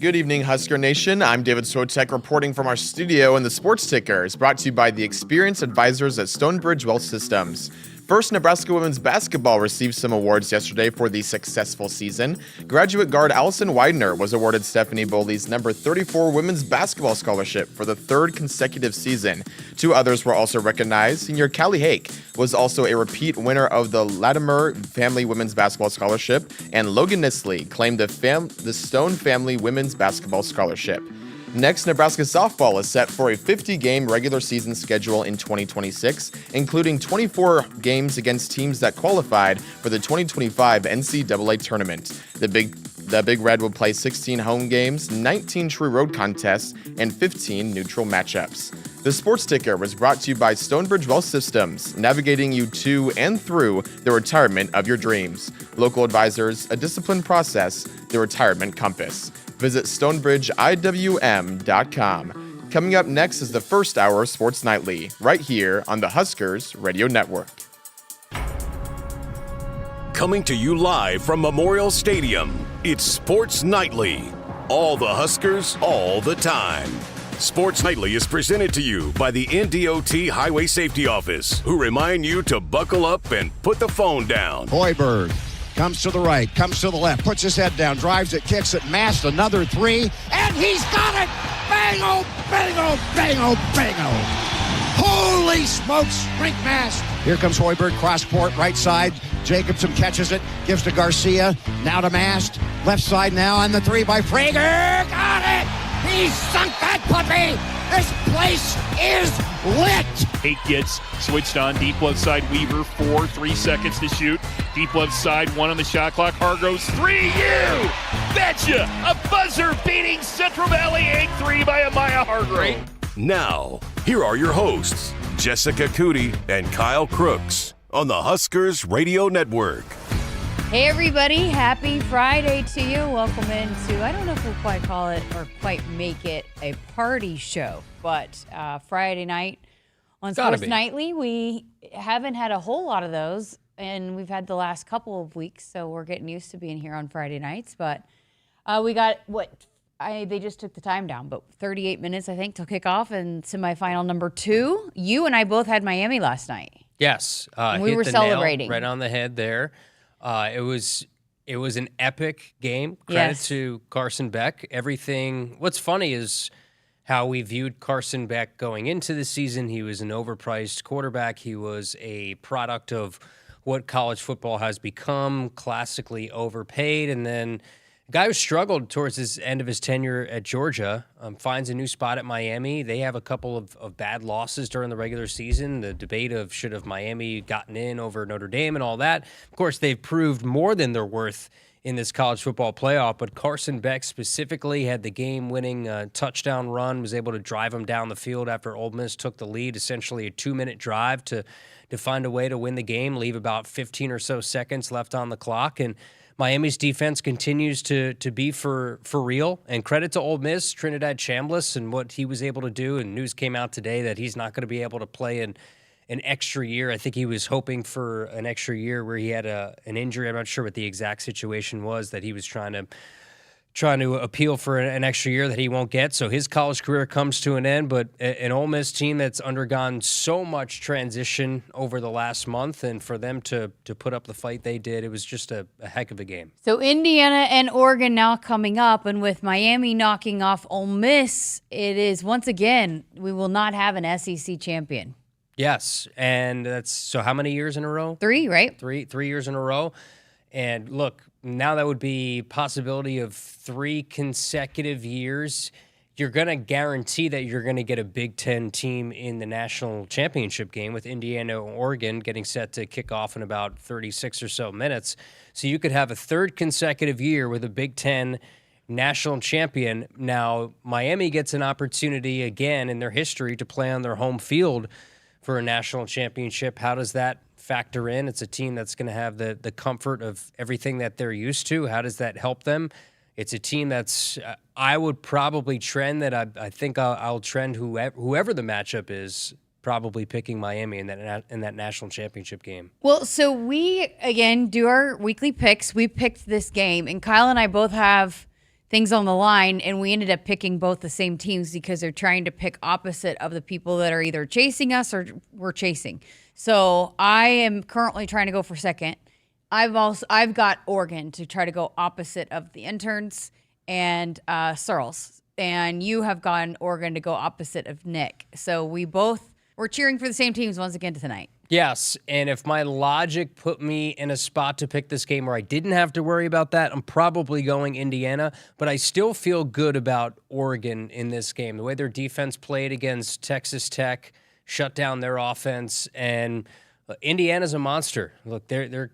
Good evening, Husker Nation. I'm David Swotek reporting from our studio, and the Sports Ticker is brought to you by the experienced advisors at Stonebridge Wealth Systems. First, Nebraska women's basketball received some awards yesterday for the successful season. Graduate guard Allison Widener was awarded Stephanie Boley's number 34 women's basketball scholarship for the third consecutive season. Two others were also recognized. Senior Callie Hake was also a repeat winner of the Latimer Family Women's Basketball Scholarship, and Logan Nisley claimed the Stone Family Women's Basketball Scholarship. Next, Nebraska softball is set for a 50-game regular season schedule in 2026, including 24 games against teams that qualified for the 2025 NCAA tournament. The Big Red will play 16 home games, 19 true road contests, and 15 neutral matchups. The Sports Ticker was brought to you by Stonebridge Wealth Systems, navigating you to and through the retirement of your dreams. Local advisors, a disciplined process, the retirement compass. Visit StonebridgeIWM.com. Coming up next is the first hour of Sports Nightly, right here on the Huskers Radio Network. Coming to you live from Memorial Stadium, it's Sports Nightly. All the Huskers, all the time. Sports Nightly is presented to you by the NDOT Highway Safety Office, who remind you to buckle up and put the phone down. Hoiberg comes to the right, comes to the left, puts his head down, drives it, kicks it, mast, another three, and he's got it! Bang, oh, bang, oh, bang, oh, bang, oh. Holy smokes, Brink mast. Here comes Hoiberg, cross court, right side. Jacobson catches it, gives to Garcia, now to Mast. Left side now, on the three by Frager. Got it! He sunk that puppy! This place is lit! Hake gets switched on, deep left side, Weaver, 3 seconds to shoot. Deep left side, 1 on the shot clock, Hargrove's 3, you betcha! A buzzer-beating Central Valley 8-3 by Amiah Hargrove. Now, here are your hosts, Jessica Coody and Kyle Crooks, on the Huskers Radio Network. Hey everybody, happy Friday to you. Welcome into, I don't know if we'll quite call it or quite make it a party show, but Friday night on Sports Nightly, we haven't had a whole lot of those, and we've had the last couple of weeks, so we're getting used to being here on Friday nights, but we got, they just took the time down, but 38 minutes, I think, till kickoff and semifinal number 2. You and I both had Miami last night. Yes. We were celebrating. Right on the head there. It was an epic game. Credit to Carson Beck. Everything. What's funny is how we viewed Carson Beck going into the season. He was an overpriced quarterback. He was a product of what college football has become, classically overpaid. And then a guy who struggled towards his end of his tenure at Georgia finds a new spot at Miami. They have a couple of bad losses during the regular season. The debate of should have Miami gotten in over Notre Dame and all that. Of course, they've proved more than their worth in this college football playoff, but Carson Beck specifically had the game-winning touchdown run, was able to drive them down the field after Ole Miss took the lead, essentially a 2-minute drive to find a way to win the game, leave about 15 or so seconds left on the clock, and Miami's defense continues to be for real, and credit to Ole Miss, Trinidad Chambliss, and what he was able to do. And news came out today that he's not going to be able to play an extra year. I think he was hoping for an extra year where he had an injury. I'm not sure what the exact situation was that he was trying to appeal for an extra year that he won't get. So his college career comes to an end, but an Ole Miss team that's undergone so much transition over the last month, and for them to put up the fight they did, it was just a heck of a game. So Indiana and Oregon now coming up, and with Miami knocking off Ole Miss, it is once again, we will not have an SEC champion. Yes, and that's, so how many years in a row? 3, right? 3 years in a row. And look, now that would be possibility of 3 consecutive years. You're going to guarantee that you're going to get a Big Ten team in the national championship game, with Indiana and Oregon getting set to kick off in about 36 or so minutes. So you could have a 3rd consecutive year with a Big Ten national champion. Now, Miami gets an opportunity again in their history to play on their home field for a national championship. How does that factor in? It's a team that's going to have the comfort of everything that they're used to. How does that help them? It's a team that's, I would probably trend that I think I'll trend whoever the matchup is, probably picking Miami in that national championship game. Well, so we, again, do our weekly picks. We picked this game, and Kyle and I both have things on the line, and we ended up picking both the same teams because they're trying to pick opposite of the people that are either chasing us or we're chasing. So I am currently trying to go for second. I've got Oregon to try to go opposite of the interns and Searles, and you have gotten Oregon to go opposite of Nick. So we're cheering for the same teams once again tonight. Yes, and if my logic put me in a spot to pick this game where I didn't have to worry about that, I'm probably going Indiana, but I still feel good about Oregon in this game. The way their defense played against Texas Tech, shut down their offense, and Indiana's a monster. Look, they're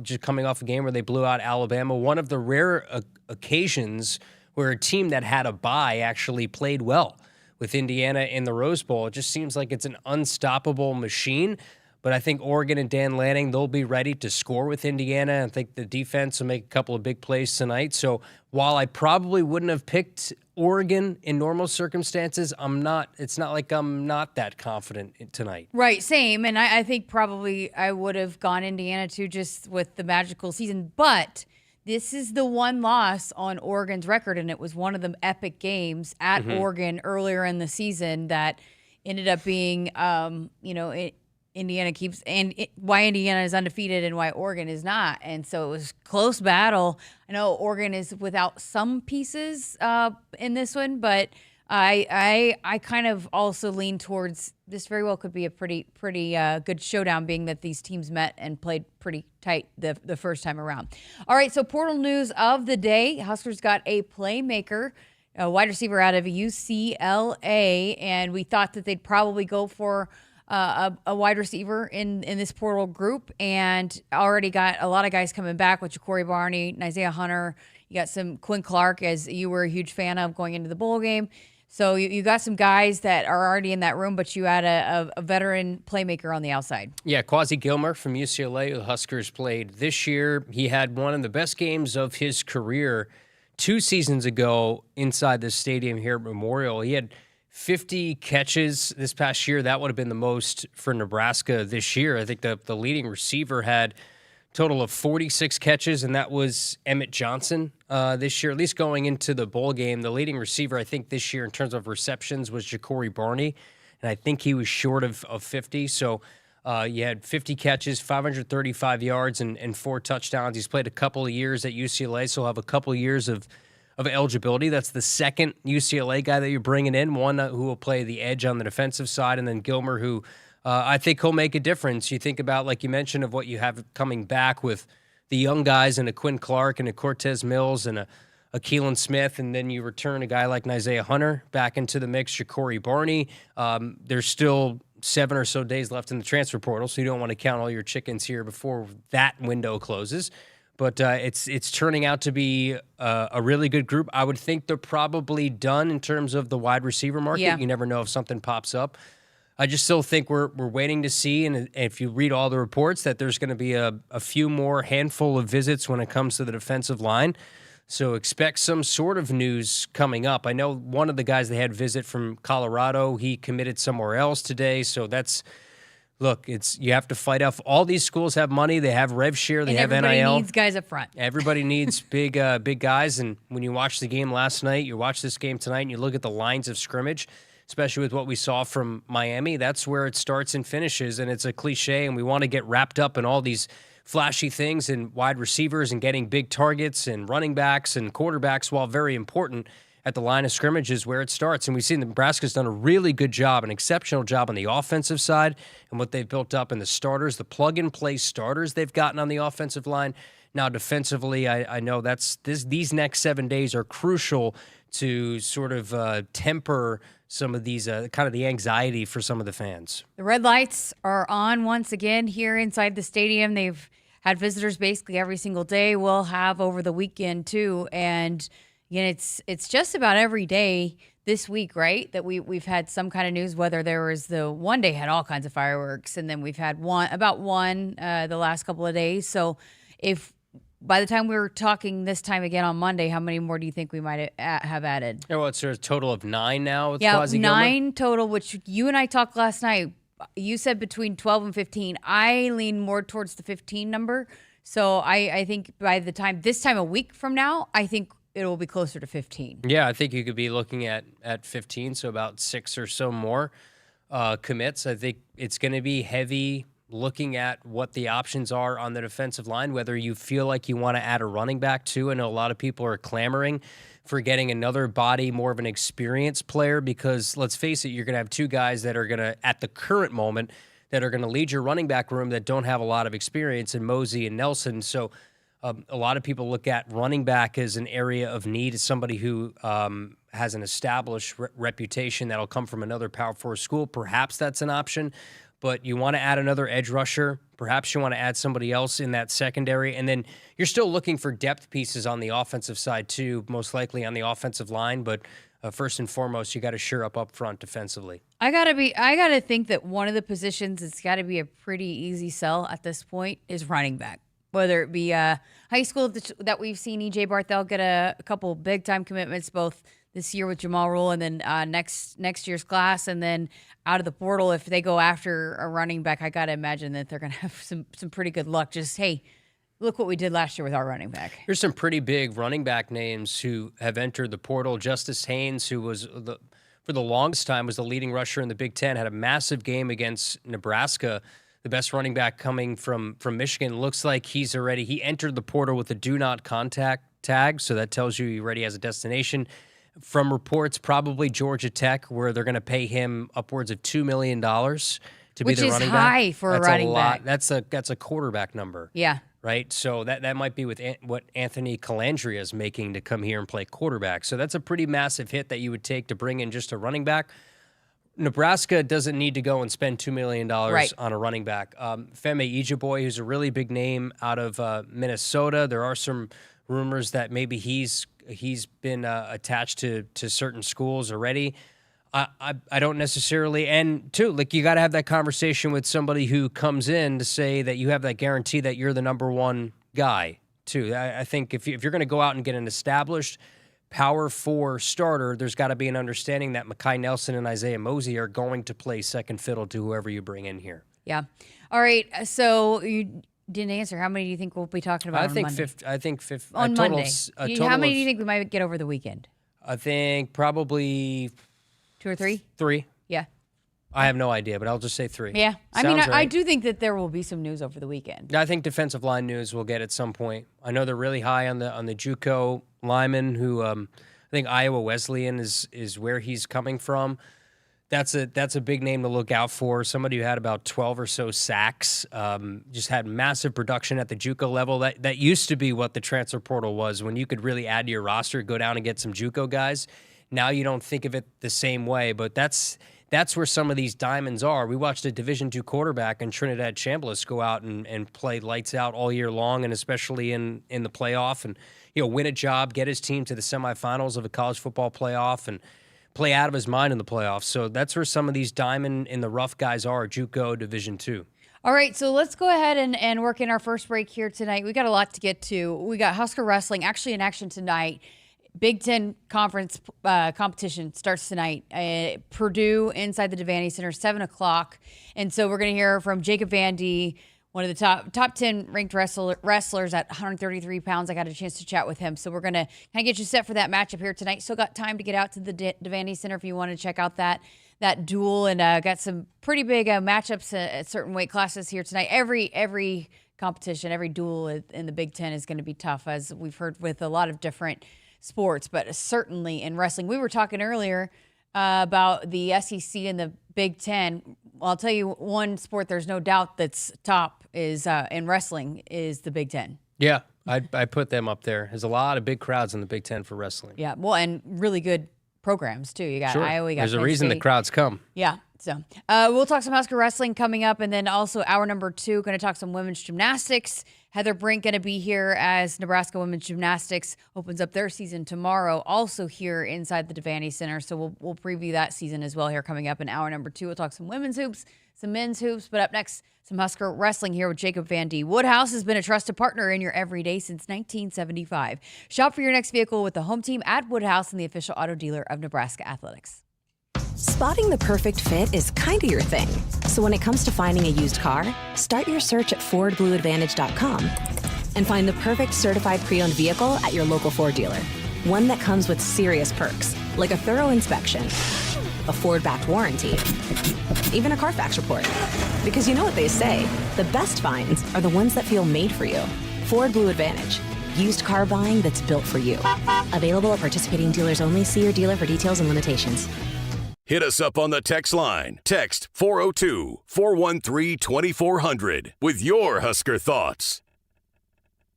just coming off a game where they blew out Alabama, one of the rare occasions where a team that had a bye actually played well with Indiana in the Rose Bowl. It just seems like it's an unstoppable machine. But I think Oregon and Dan Lanning, they'll be ready to score with Indiana. I think the defense will make a couple of big plays tonight. So while I probably wouldn't have picked Oregon in normal circumstances, it's not like I'm not that confident tonight. Right, same. And I think probably I would have gone Indiana too, just with the magical season. But this is the one loss on Oregon's record, and it was one of the epic games at Oregon earlier in the season that ended up being, Indiana keeps, and why Indiana is undefeated and why Oregon is not. And so it was close battle. I know Oregon is without some pieces in this one, but I kind of also lean towards this very well could be a pretty good showdown, being that these teams met and played pretty tight the first time around. All right, so portal news of the day. Huskers got a playmaker, a wide receiver out of UCLA, and we thought that they'd probably go for a wide receiver in this portal group, and already got a lot of guys coming back with Ja'Cory Barney, Isaiah Hunter. You got some Quinn Clark, as you were a huge fan of going into the bowl game. So you got some guys that are already in that room, but you had a veteran playmaker on the outside. Yeah, Quasi Gilmer from UCLA, the Huskers played this year. He had one of the best games of his career 2 seasons ago inside the stadium here at Memorial. He had 50 catches this past year. That would have been the most for Nebraska this year. I think the leading receiver had a total of 46 catches, and that was Emmett Johnson this year, at least going into the bowl game. The leading receiver, I think, this year in terms of receptions was Ja'Cory Barney, and I think he was short of 50. So you had 50 catches, 535 yards, and 4 touchdowns. He's played a couple of years at UCLA, so he'll have a couple of years of eligibility. That's the second UCLA guy that you're bringing in, one who will play the edge on the defensive side, and then Gilmer, who I think he'll make a difference. You think about, like you mentioned, of what you have coming back with the young guys and a Quinn Clark and a Cortez Mills and a Keelan Smith, and then you return a guy like Isaiah Hunter back into the mix, Ja'Cory Barney. There's still 7 or so days left in the transfer portal, so you don't want to count all your chickens here before that window closes. But it's turning out to be a really good group. I would think they're probably done in terms of the wide receiver market. Yeah. You never know if something pops up. I just still think we're waiting to see, and if you read all the reports, that there's going to be a few more handful of visits when it comes to the defensive line. So expect some sort of news coming up. I know one of the guys they had visit from Colorado, he committed somewhere else today, so that's... Look, you have to fight off. All these schools have money. They have rev share. They have NIL. Everybody needs guys up front. Everybody needs big guys. And when you watch the game last night, you watch this game tonight, and you look at the lines of scrimmage, especially with what we saw from Miami, that's where it starts and finishes. And it's a cliche, and we want to get wrapped up in all these flashy things and wide receivers and getting big targets and running backs and quarterbacks, while very important, at the line of scrimmage is where it starts. And we've seen Nebraska's done a really good job, an exceptional job on the offensive side and what they've built up in the starters, the plug-and-play starters they've gotten on the offensive line. Now, defensively, I know these next 7 days are crucial to sort of temper some of these kind of the anxiety for some of the fans. The red lights are on once again here inside the stadium. They've had visitors basically every single day. We'll have over the weekend, too, and it's just about every day this week, right, that we've had some kind of news, whether there was the one day had all kinds of fireworks, and then we've had one the last couple of days. So if by the time we were talking this time again on Monday, how many more do you think we might have added? Well, it's a total of 9 now with Quasi Gilmer? 9 total, which you and I talked last night. You said between 12 and 15. I lean more towards the 15 number. So I think by the time, this time a week from now, I think it'll be closer to 15. Yeah, I think you could be looking at 15, so about 6 or so more commits. I think it's going to be heavy looking at what the options are on the defensive line, whether you feel like you want to add a running back too. I know a lot of people are clamoring for getting another body, more of an experienced player, because let's face it, you're going to have 2 guys that are going to, at the current moment, that are going to lead your running back room that don't have a lot of experience in Mosey and Nelson. So a lot of people look at running back as an area of need, as somebody who has an established reputation that'll come from another Power 4 school. Perhaps that's an option, but you want to add another edge rusher. Perhaps you want to add somebody else in that secondary. And then you're still looking for depth pieces on the offensive side too, most likely on the offensive line. But first and foremost, you got to shore up front defensively. I gotta think that one of the positions it's got to be a pretty easy sell at this point is running back. Whether it be high school that we've seen E.J. Barthel get a couple big-time commitments, both this year with Jamal Rule and then next year's class, and then out of the portal, if they go after a running back, I got to imagine that they're going to have some pretty good luck. Just, hey, look what we did last year with our running back. There's some pretty big running back names who have entered the portal. Justice Haynes, who was for the longest time was the leading rusher in the Big Ten, had a massive game against Nebraska. The best running back coming from Michigan. Looks like he entered the portal with a do not contact tag, so that tells you he already has a destination. From reports, probably Georgia Tech, where they're going to pay him upwards of $2 million to be the running back. Which is high for a running back. That's a quarterback number. Yeah. Right? So that might be with what Anthony Calandria is making to come here and play quarterback. So that's a pretty massive hit that you would take to bring in just a running back. Nebraska doesn't need to go and spend $2 million on a running back. Femi Ijiboy, who's a really big name out of Minnesota. There are some rumors that maybe he's been attached to certain schools already. I don't necessarily, and too, like you got to have that conversation with somebody who comes in to say that you have that guarantee that you're the number one guy too. I think if you're going to go out and get an established Power 4 starter, there's got to be an understanding that Mekhi Nelson and Isaiah Mosey are going to play second fiddle to whoever you bring in here. Yeah. All right. So you didn't answer. How many do you think we'll be talking about on Monday? I think 50. On Monday. How many do you think we might get over the weekend? I think probably 2 or 3? 3. Yeah. I have no idea, but I'll just say 3. Yeah. I mean, right. I do think that there will be some news over the weekend. I think defensive line news we'll get at some point. I know they're really high on the JUCO lineman who I think Iowa Wesleyan is where he's coming from. That's a big name to look out for. Somebody who had about 12 or so sacks, just had massive production at the JUCO level. That used to be what the transfer portal was, when you could really add to your roster, go down and get some JUCO guys. Now you don't think of it the same way, but that's where some of these diamonds are. We watched a Division II quarterback in Trinidad Chambliss go out and play lights out all year long, and especially in the playoff, and win a job, get his team to the semifinals of a college football playoff, and play out of his mind in the playoffs. So that's where some of these diamond in the rough guys are, JUCO Division II. All right, so let's go ahead and work in our first break here tonight. We got a lot to get to. We got Husker wrestling actually in action tonight. Big Ten Conference competition starts tonight. Purdue inside the Devaney Center, 7 o'clock. And so we're going to hear from Jacob Vandy, one of the top 10 ranked wrestlers at 133 pounds. I got a chance to chat with him. So we're going to kind of get you set for that matchup here tonight. Still got time to get out to the Devaney Center if you want to check out that duel. And got some pretty big matchups at certain weight classes here tonight. Every competition, every duel in the Big Ten is going to be tough, as we've heard with a lot of different sports, but certainly in wrestling. We were talking earlier about the SEC and the Big Ten. Well, I'll tell you one sport there's no doubt that's top is in wrestling is the Big Ten. Yeah, I put them up there. There's a lot of big crowds in the Big Ten for wrestling. Yeah, well, and really good programs too. You got Iowa, you got There's Penn a reason State. the crowds come. Yeah. So we'll talk some Husker wrestling coming up, and then also hour number 2, going to talk some women's gymnastics. Heather Brink going to be here as Nebraska women's gymnastics opens up their season tomorrow, also here inside the Devaney Center. So we'll preview that season as well here coming up in hour number 2. We'll talk some women's hoops, some men's hoops, but up next, some Husker wrestling here with Jacob Vandy. Woodhouse has been a trusted partner in your everyday since 1975. Shop for your next vehicle with the home team at Woodhouse and the official auto dealer of Nebraska Athletics. Spotting the perfect fit is kind of your thing. So when it comes to finding a used car, start your search at FordBlueAdvantage.com and find the perfect certified pre-owned vehicle at your local Ford dealer. One that comes with serious perks, like a thorough inspection, a Ford-backed warranty, even a Carfax report. Because you know what they say, the best finds are the ones that feel made for you. Ford Blue Advantage. Used car buying that's built for you. Available at participating dealers only. See your dealer for details and limitations. Hit us up on the text line. Text 402-413-2400 with your Husker thoughts.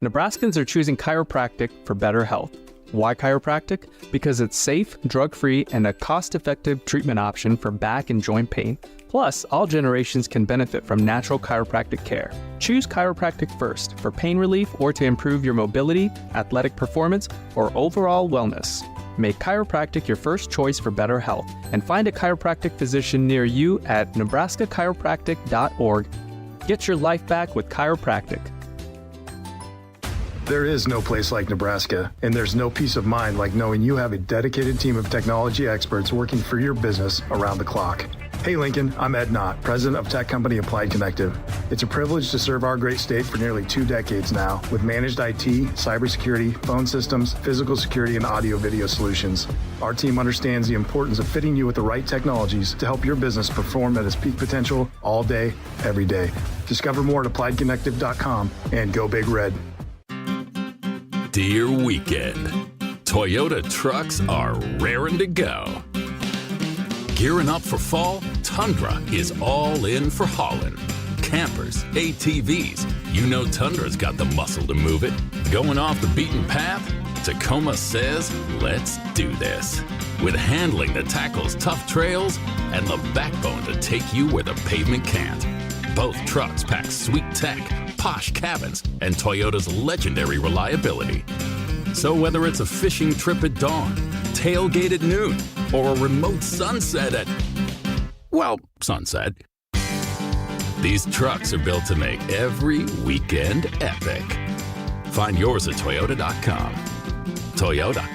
Nebraskans are choosing chiropractic for better health. Why chiropractic? Because it's safe, drug-free, and a cost-effective treatment option for back and joint pain. Plus, all generations can benefit from natural chiropractic care. Choose chiropractic first for pain relief or to improve your mobility, athletic performance, or overall wellness. Make chiropractic your first choice for better health and find a chiropractic physician near you at nebraskachiropractic.org. Get your life back with chiropractic. There is no place like Nebraska, and there's no peace of mind like knowing you have a dedicated team of technology experts working for your business around the clock. Hey Lincoln, I'm Ed Knott, president of tech company Applied Connective. It's a privilege to serve our great state for nearly 2 decades now with managed IT, cybersecurity, phone systems, physical security, and audio-video solutions. Our team understands the importance of fitting you with the right technologies to help your business perform at its peak potential all day, every day. Discover more at appliedconnective.com and go Big Red. Dear weekend, Toyota trucks are raring to go. Gearing up for fall, Tundra is all in for hauling. Campers, ATVs, you know Tundra's got the muscle to move it. Going off the beaten path? Tacoma says, let's do this. With handling that tackles tough trails and the backbone to take you where the pavement can't. Both trucks pack sweet tech, posh cabins, and Toyota's legendary reliability. So whether it's a fishing trip at dawn, tailgate at noon, or a remote sunset at, well, sunset, these trucks are built to make every weekend epic. Find yours at Toyota.com. Toyota,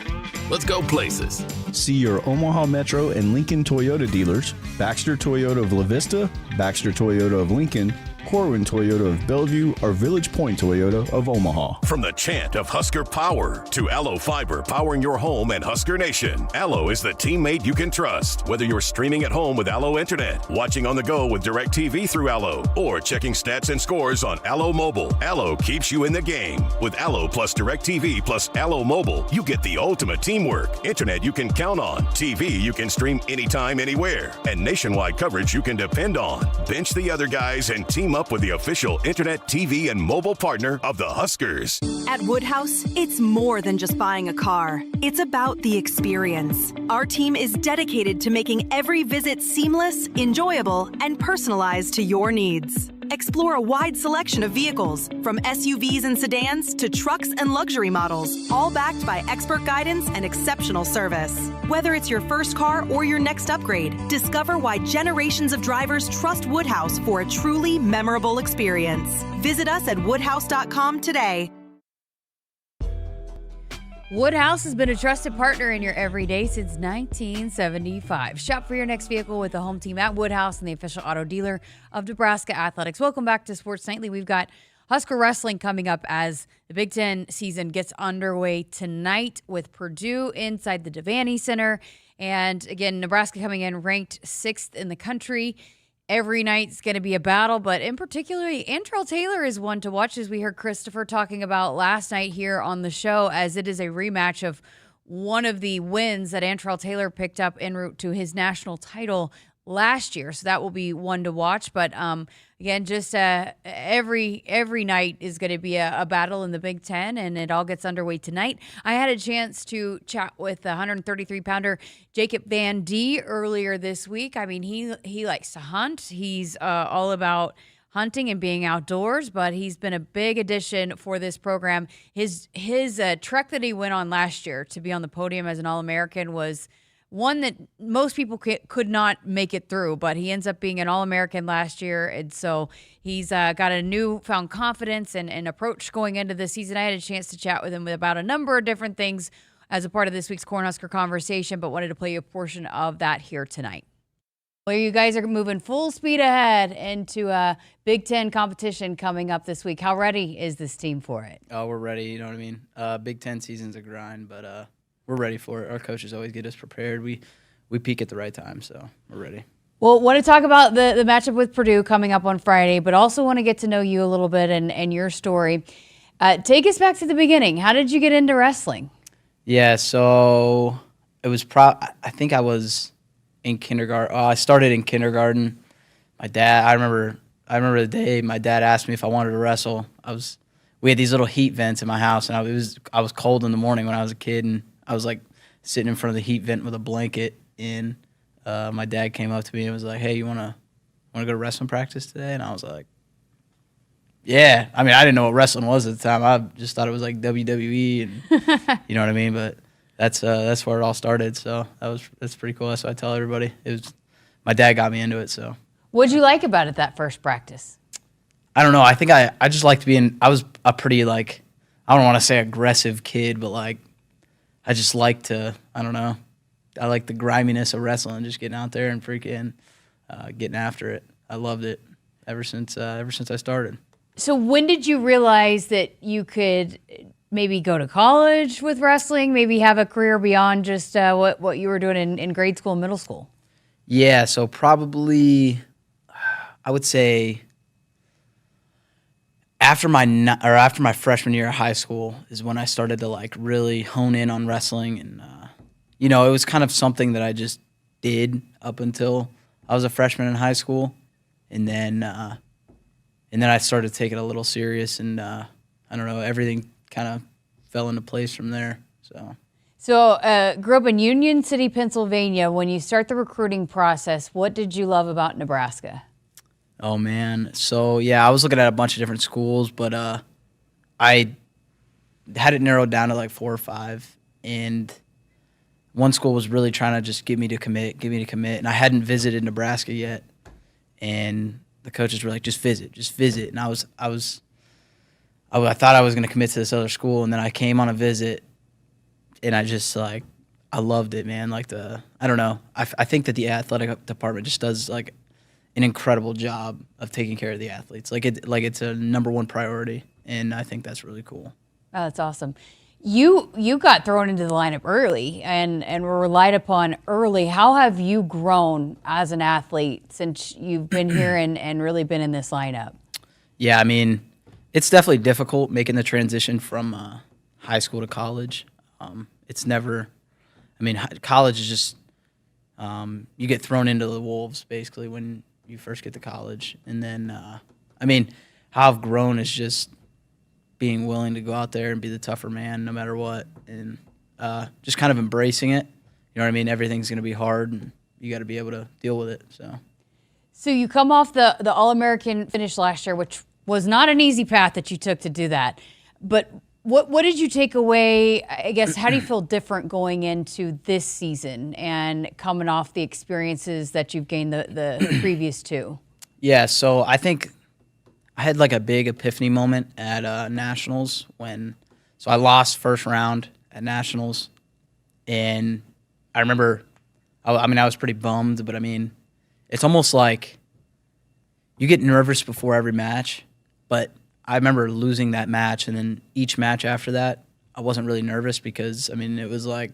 let's go places. See your Omaha Metro and Lincoln Toyota dealers, Baxter Toyota of La Vista, Baxter Toyota of Lincoln, Corwin Toyota of Bellevue, or Village Point Toyota of Omaha. From the chant of Husker Power to Allo Fiber powering your home and Husker Nation, Allo is the teammate you can trust. Whether you're streaming at home with Allo Internet, watching on the go with DirecTV through Allo, or checking stats and scores on Allo Mobile, Allo keeps you in the game. With Allo plus DirecTV plus Allo Mobile, you get the ultimate teamwork. Internet you can count on, TV you can stream anytime, anywhere, and nationwide coverage you can depend on. Bench the other guys and team up with the official internet, TV, and mobile partner of the Huskers. At Woodhouse, it's more than just buying a car. It's about the experience. Our team is dedicated to making every visit seamless, enjoyable, and personalized to your needs. Explore a wide selection of vehicles, from SUVs and sedans to trucks and luxury models, all backed by expert guidance and exceptional service. Whether it's your first car or your next upgrade, discover why generations of drivers trust Woodhouse for a truly memorable experience. Visit us at woodhouse.com today. Woodhouse has been a trusted partner in your everyday since 1975. Shop for your next vehicle with the home team at Woodhouse and the official auto dealer of Nebraska Athletics. Welcome back to Sports Nightly. We've got Husker Wrestling coming up as the Big Ten season gets underway tonight with Purdue inside the Devaney Center. And again, Nebraska coming in ranked 6th in the country. Every night's going to be a battle, but in particular, Antrell Taylor is one to watch, as we heard Christopher talking about last night here on the show, as it is a rematch of one of the wins that Antrell Taylor picked up en route to his national title last year. So that will be one to watch. But again, just every night is going to be a battle in the Big Ten, and it all gets underway tonight. I had a chance to chat with the 133-pounder Jacob Van D earlier this week. I mean, he likes to hunt. He's all about hunting and being outdoors, but he's been a big addition for this program. His trek that he went on last year to be on the podium as an All-American was one that most people could not make it through, but he ends up being an All-American last year, and so he's got a newfound confidence and approach going into the season. I had a chance to chat with him about a number of different things as a part of this week's Cornhusker Conversation, but wanted to play a portion of that here tonight. Well, you guys are moving full speed ahead into a Big Ten competition coming up this week. How ready is this team for it? Oh, we're ready, you know what I mean? Big Ten season's a grind, but ready for it. Our coaches always get us prepared. We peak at the right time, so we're ready. Well, want to talk about the matchup with Purdue coming up on Friday, but also want to get to know you a little bit and your story. Take us back to the beginning. How did you get into wrestling? Yeah, so it was I think I was in kindergarten. I started in kindergarten. My dad, I remember the day my dad asked me if I wanted to wrestle. We had these little heat vents in my house, and I was cold in the morning when I was a kid, and I was like sitting in front of the heat vent with a blanket in. My dad came up to me and was like, "Hey, you wanna go to wrestling practice today?" And I was like, "Yeah." I mean, I didn't know what wrestling was at the time. I just thought it was like WWE, and you know what I mean. But that's where it all started. So that's pretty cool. That's what I tell everybody. It was my dad got me into it. So what'd you like about it that first practice? I don't know. I think I just liked being. I was a pretty like, I don't want to say aggressive kid, but like I just like to. I don't know. I like the griminess of wrestling, just getting out there and freaking getting after it. I loved it ever since I started. So when did you realize that you could maybe go to college with wrestling, maybe have a career beyond just what you were doing in grade school and middle school? Yeah, so probably I would say after my freshman year of high school is when I started to like really hone in on wrestling, and it was kind of something that I just did up until I was a freshman in high school, and then I started taking it a little serious, and I don't know, everything kind of fell into place from there. So grew up in Union City, Pennsylvania. When you start the recruiting process, what did you love about Nebraska? Oh, man. So, yeah, I was looking at a bunch of different schools, but I had it narrowed down to like 4 or 5, and one school was really trying to just get me to commit, and I hadn't visited Nebraska yet, and the coaches were like, just visit, and I thought I was going to commit to this other school, and then I came on a visit, and I just like, I loved it, man. Like I don't know, I think that the athletic department just does like an incredible job of taking care of the athletes. Like it's a number one priority, and I think that's really cool. Oh, that's awesome. You got thrown into the lineup early and were relied upon early. How have you grown as an athlete since you've been here and really been in this lineup? Yeah, I mean, it's definitely difficult making the transition from high school to college. It's never, I mean, college is just, you get thrown into the wolves basically when you first get to college. And then, I mean, how I've grown is just being willing to go out there and be the tougher man no matter what, and just kind of embracing it. You know what I mean? Everything's going to be hard, and you got to be able to deal with it. So you come off the All-American finish last year, which was not an easy path that you took to do that. But what did you take away? I guess, how do you feel different going into this season and coming off the experiences that you've gained the previous two? Yeah, so I think I had like a big epiphany moment at Nationals so I lost first round at Nationals, and I remember, I was pretty bummed, but I mean, it's almost like you get nervous before every match, but I remember losing that match, and then each match after that, I wasn't really nervous because, I mean, it was like,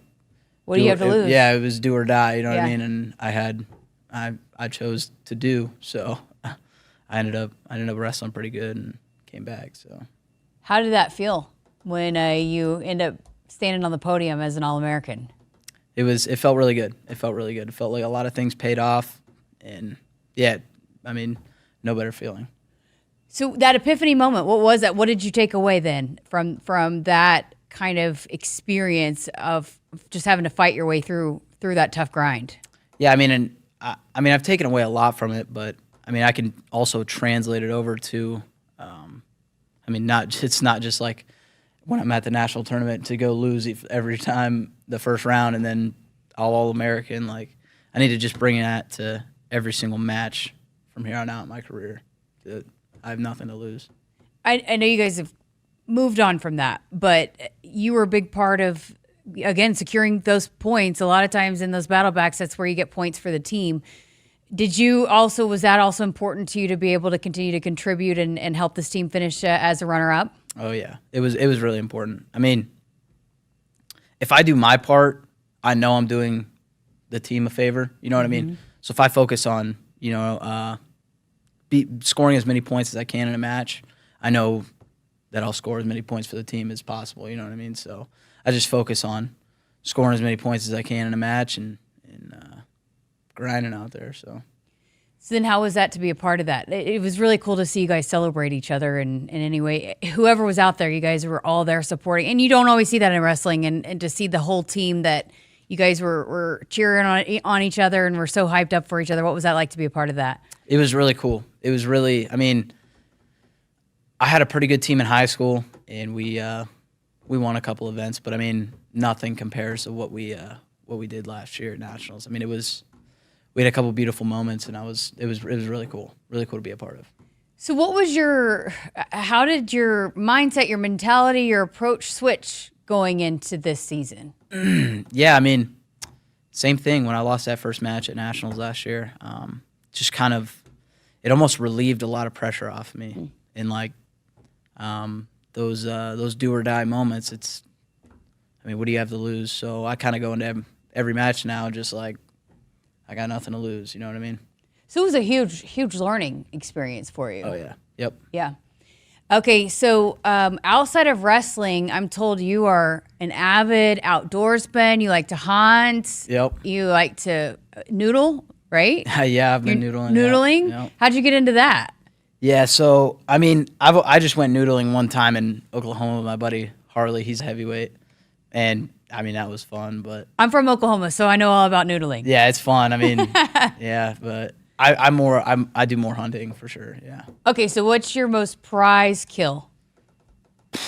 what do you have to lose? Yeah, it was do or die, you know what I mean? And I chose to do, so I ended up wrestling pretty good and came back. So, how did that feel when you end up standing on the podium as an All-American? It felt really good. It felt like a lot of things paid off, and yeah, I mean, no better feeling. So that epiphany moment, what was that? What did you take away then from that kind of experience of just having to fight your way through that tough grind? Yeah, I mean, I've taken away a lot from it, but I mean, I can also translate it over to, it's not just like when I'm at the national tournament to go lose every time the first round and then All-American. Like, I need to just bring that to every single match from here on out in my career. I have nothing to lose. I know you guys have moved on from that, but you were a big part of, again, securing those points. A lot of times in those battle backs, that's where you get points for the team. Was that also important to you to be able to continue to contribute and help this team finish as a runner-up? Oh, yeah. It was really important. I mean, if I do my part, I know I'm doing the team a favor. You know what I mean? So if I focus on, scoring as many points as I can in a match, I know that I'll score as many points for the team as possible. You know what I mean? So I just focus on scoring as many points as I can in a match and grinding out there. So then how was that to be a part of that? It was really cool to see you guys celebrate each other in any way. Whoever was out there, you guys were all there supporting. And you don't always see that in wrestling. And to see the whole team that you guys were cheering on each other and were so hyped up for each other. What was that like to be a part of that? It was really cool. It was really, I had a pretty good team in high school, and we won a couple events, but nothing compares to what we did last year at Nationals. We had a couple beautiful moments, and it was really cool to be a part of. So how did your mindset, your mentality, your approach switch going into this season? Yeah, same thing when I lost that first match at Nationals last year. Just kind of, it almost relieved a lot of pressure off me. In those do or die moments, it's, what do you have to lose? So I kind of go into every match now just like, I got nothing to lose. You know what I mean? So it was a huge learning experience for you. Oh yeah. Yep. Yeah. Okay, so outside of wrestling, I'm told you are an avid outdoorsman. You like to hunt. Yep. You like to noodle, right? Yeah, I've been noodling. Noodling? Yep. How'd you get into that? Yeah, so, I just went noodling one time in Oklahoma with my buddy Harley. He's a heavyweight. And, that was fun, but... I'm from Oklahoma, so I know all about noodling. Yeah, it's fun. Yeah, but I do more hunting for sure, yeah. Okay, so what's your most prized kill? It's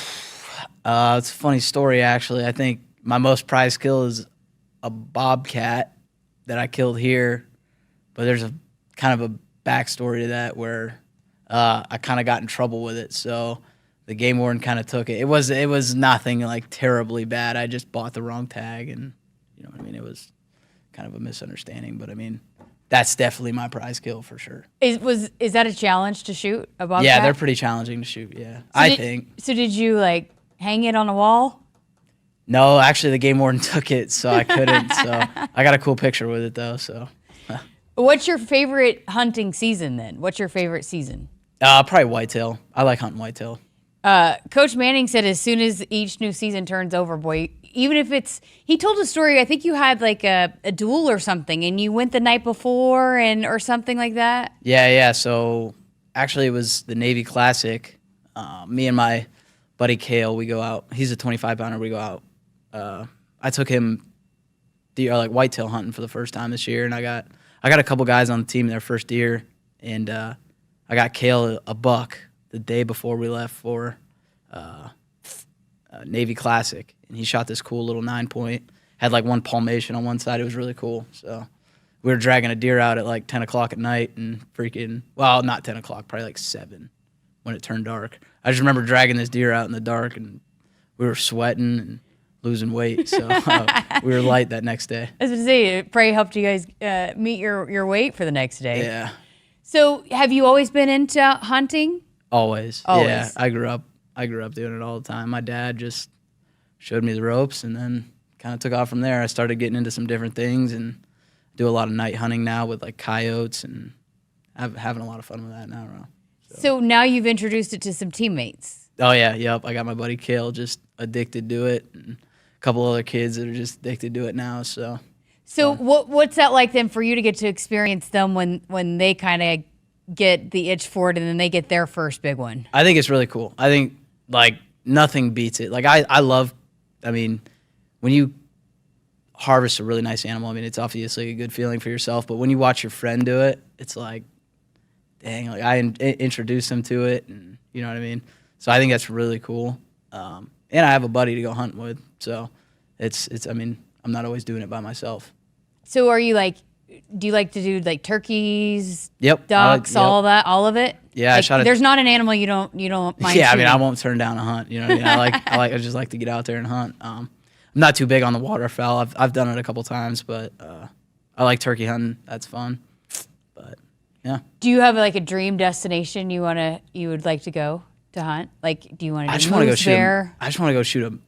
a funny story, actually. I think my most prized kill is a bobcat that I killed here, but there's a kind of a backstory to that where I kind of got in trouble with it, so the game warden kind of took it. It was nothing like terribly bad. I just bought the wrong tag, and it was kind of a misunderstanding, but that's definitely my prize kill for sure. Is that a challenge to shoot a bobcat? Yeah, they're pretty challenging to shoot, yeah. I think. So did you hang it on a wall? No, actually the game warden took it, so I couldn't. So I got a cool picture with it though, so. What's your favorite hunting season then? What's your favorite season? Probably whitetail. I like hunting whitetail. Coach Manning said as soon as each new season turns over, boy, even if he told a story, I think you had a duel or something, and you went the night before or something like that? Yeah. So actually it was the Navy Classic. Me and my buddy Kale, we go out. He's a 25-pounder. We go out. I took him whitetail hunting for the first time this year, and I got a couple guys on the team in their first year, and I got Kale a buck the day before we left for Navy Classic, and he shot this cool little 9-point. Had one palmation on one side. It was really cool. So we were dragging a deer out at 10 o'clock at night, and not 10 o'clock, probably 7 when it turned dark. I just remember dragging this deer out in the dark, and we were sweating and losing weight. So we were light that next day. I was going to say, it probably helped you guys meet your weight for the next day. Yeah. So have you always been into hunting? Always. Yeah, I grew up doing it all the time. My dad just showed me the ropes, and then kind of took off from there. I started getting into some different things and do a lot of night hunting now with coyotes, and I'm having a lot of fun with that now. So now you've introduced it to some teammates. Oh yeah, yep. I got my buddy Kale just addicted to it, and a couple other kids that are just addicted to it now. So what's that like then for you to get to experience them when they kind of get the itch for it and then they get their first big one? I think it's really cool. I think nothing beats it. I love, when you harvest a really nice animal, it's obviously a good feeling for yourself, but when you watch your friend do it, it's dang, I introduced them to it, and you know what I mean? So I think that's really cool. And I have a buddy to go hunting with, so I'm not always doing it by myself. So are you do you like to do turkeys, yep, ducks, yep. all of it? Yeah, I shot there's not an animal you don't mind Yeah, shooting. I won't turn down a hunt. You know what I mean? I just like to get out there and hunt. I'm not too big on the waterfowl. I've done it a couple times, but I like turkey hunting. That's fun. But yeah. Do you have a dream destination you would like to go to hunt? Do you want to do moose, bear? I just want to go shoot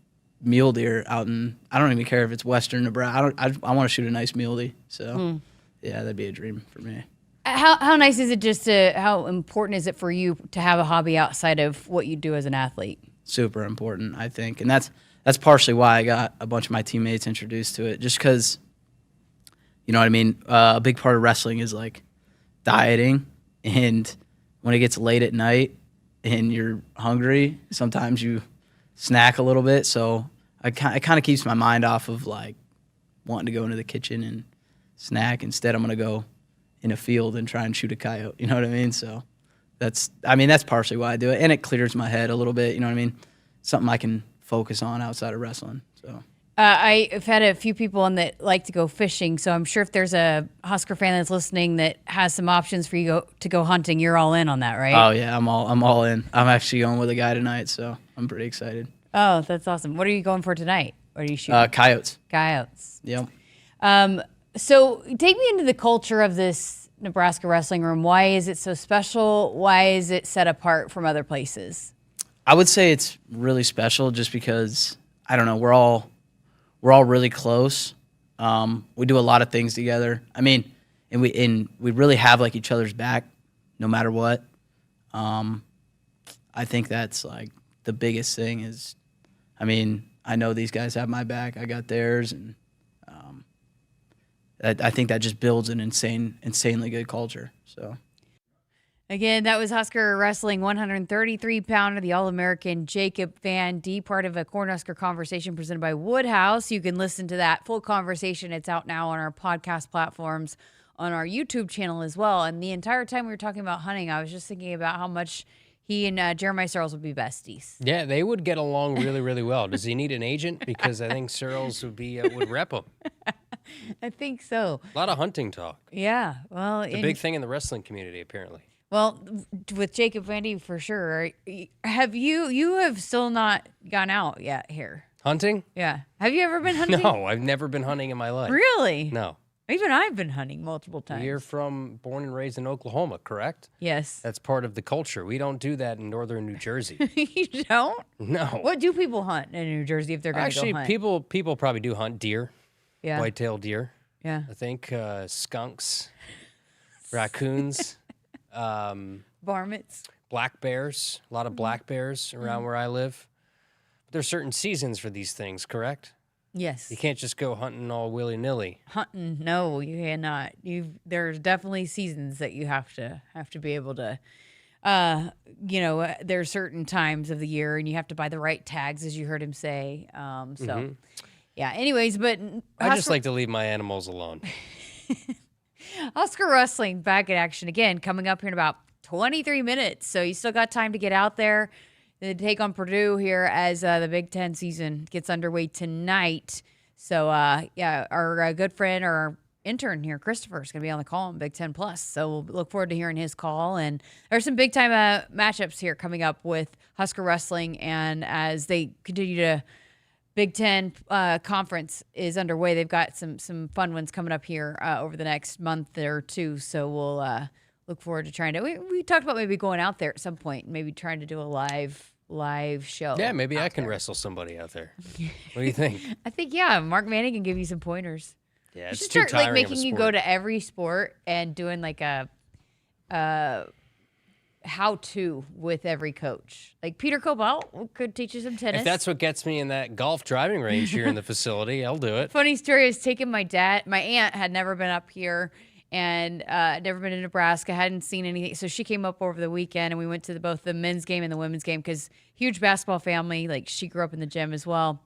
mule deer out in, I don't even care if it's western Nebraska. I want to shoot a nice muley. So, yeah, that'd be a dream for me. How nice is it how important is it for you to have a hobby outside of what you do as an athlete? Super important, I think. And that's partially why I got a bunch of my teammates introduced to it, just because, you know what I mean? A big part of wrestling is like dieting, and when it gets late at night and you're hungry, sometimes you snack a little bit. So it kind of keeps my mind off of like wanting to go into the kitchen and snack. Instead, I'm going to go in a field and try and shoot a coyote. You know what I mean? So that's partially why I do it. And it clears my head a little bit. You know what I mean? Something I can focus on outside of wrestling. So I've had a few people on that like to go fishing. So I'm sure if there's a Husker fan that's listening that has some options for you to go hunting, you're all in on that, right? Oh yeah, I'm all in. I'm actually going with a guy tonight, so I'm pretty excited. Oh, that's awesome. What are you going for tonight? What are you shooting? Coyotes. Coyotes. Yep. So take me into the culture of this Nebraska wrestling room. Why is it so special? Why is it set apart from other places? I would say it's really special just because, I don't know, we're all really close. We do a lot of things together. I mean, and we really have like each other's back no matter what. I think that's like the biggest thing is, I mean, I know these guys have my back. I got theirs, and I think that just builds an insanely good culture. So, again, that was Husker Wrestling 133-pounder, the All-American Jacob Van D, part of a Cornhusker Conversation presented by Woodhouse. You can listen to that full conversation. It's out now on our podcast platforms, on our YouTube channel as well. And the entire time we were talking about hunting, I was just thinking about how much he and Jeremiah Searles would be besties. Yeah, they would get along really, really well. Does he need an agent? Because I think Searles would rep him. I think so. A lot of hunting talk. Yeah, well, it's a big thing in the wrestling community, apparently. Well, with Jacob Vandy for sure. Have you have still not gone out yet here? Hunting? Yeah. Have you ever been hunting? No, I've never been hunting in my life. Really? No. Even I've been hunting multiple times. You're born and raised in Oklahoma, correct? Yes. That's part of the culture. We don't do that in northern New Jersey. You don't? No. What do people hunt in New Jersey if they're going to go hunt? Actually, people probably do hunt deer. Yeah. White-tailed deer. Yeah. I think skunks, raccoons, varmints, black bears. A lot of black bears around where I live. But there's certain seasons for these things, correct? Yes. You can't just go hunting all willy-nilly. Hunting, no, you cannot. There's definitely seasons that you have to be able to. There's certain times of the year, and you have to buy the right tags, as you heard him say. Yeah. Anyways, but I just like to leave my animals alone. Husker Wrestling back in action again, coming up here in about 23 minutes. So you still got time to get out there. The take on Purdue here as the Big Ten season gets underway tonight. So, our good friend, our intern here, Christopher, is going to be on the call on Big Ten Plus. So we'll look forward to hearing his call. And there's some big-time matchups here coming up with Husker Wrestling. And as they continue to Big Ten conference is underway, they've got some fun ones coming up here over the next month or two. So we'll look forward to trying to. We talked about maybe going out there at some point, maybe trying to do a live show. Yeah, maybe I can wrestle somebody out there. What do you think? I think Mark Manning can give you some pointers. Yeah, it's you should too start tiring making of a you sport. go to every sport and doing like a how-to with every coach. Like Peter Cobalt could teach you some tennis. If that's what gets me in that golf driving range here in the facility, I'll do it. Funny story is taking my aunt had never been up here and never been to Nebraska, hadn't seen anything. So she came up over the weekend and we went to both the men's game and the women's game because huge basketball family. Like she grew up in the gym as well,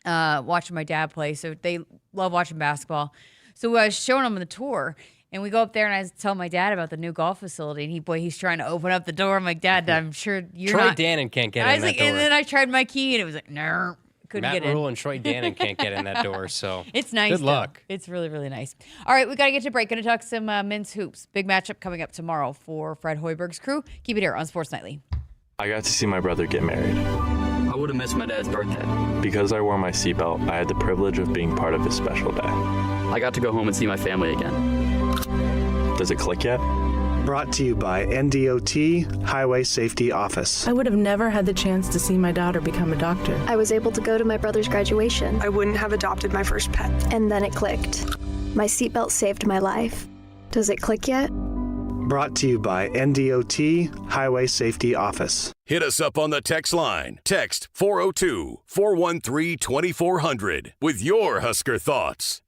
watching my dad play. So they love watching basketball. So I was showing them the tour. And we go up there, and I was telling my dad about the new golf facility, and he's trying to open up the door. I'm like, Dad, I'm sure you're Troy not. Dannon can't get I in was that door. And then I tried my key, and it was like, no, couldn't Matt get in. Rule and Troy Dannon can't get in that door, so it's nice. Good luck. It's really, really nice. All right, we got to get to break. Going to talk some men's hoops. Big matchup coming up tomorrow for Fred Hoiberg's crew. Keep it here on Sports Nightly. I got to see my brother get married. I would have missed my dad's birthday. Because I wore my seatbelt, I had the privilege of being part of his special day. I got to go home and see my family again. Does it click yet? Brought to you by NDOT Highway Safety Office. I would have never had the chance to see my daughter become a doctor. I was able to go to my brother's graduation. I wouldn't have adopted my first pet. And then it clicked. My seatbelt saved my life. Does it click yet? Brought to you by NDOT Highway Safety Office. Hit us up on the text line. Text 402-413-2400 with your Husker thoughts.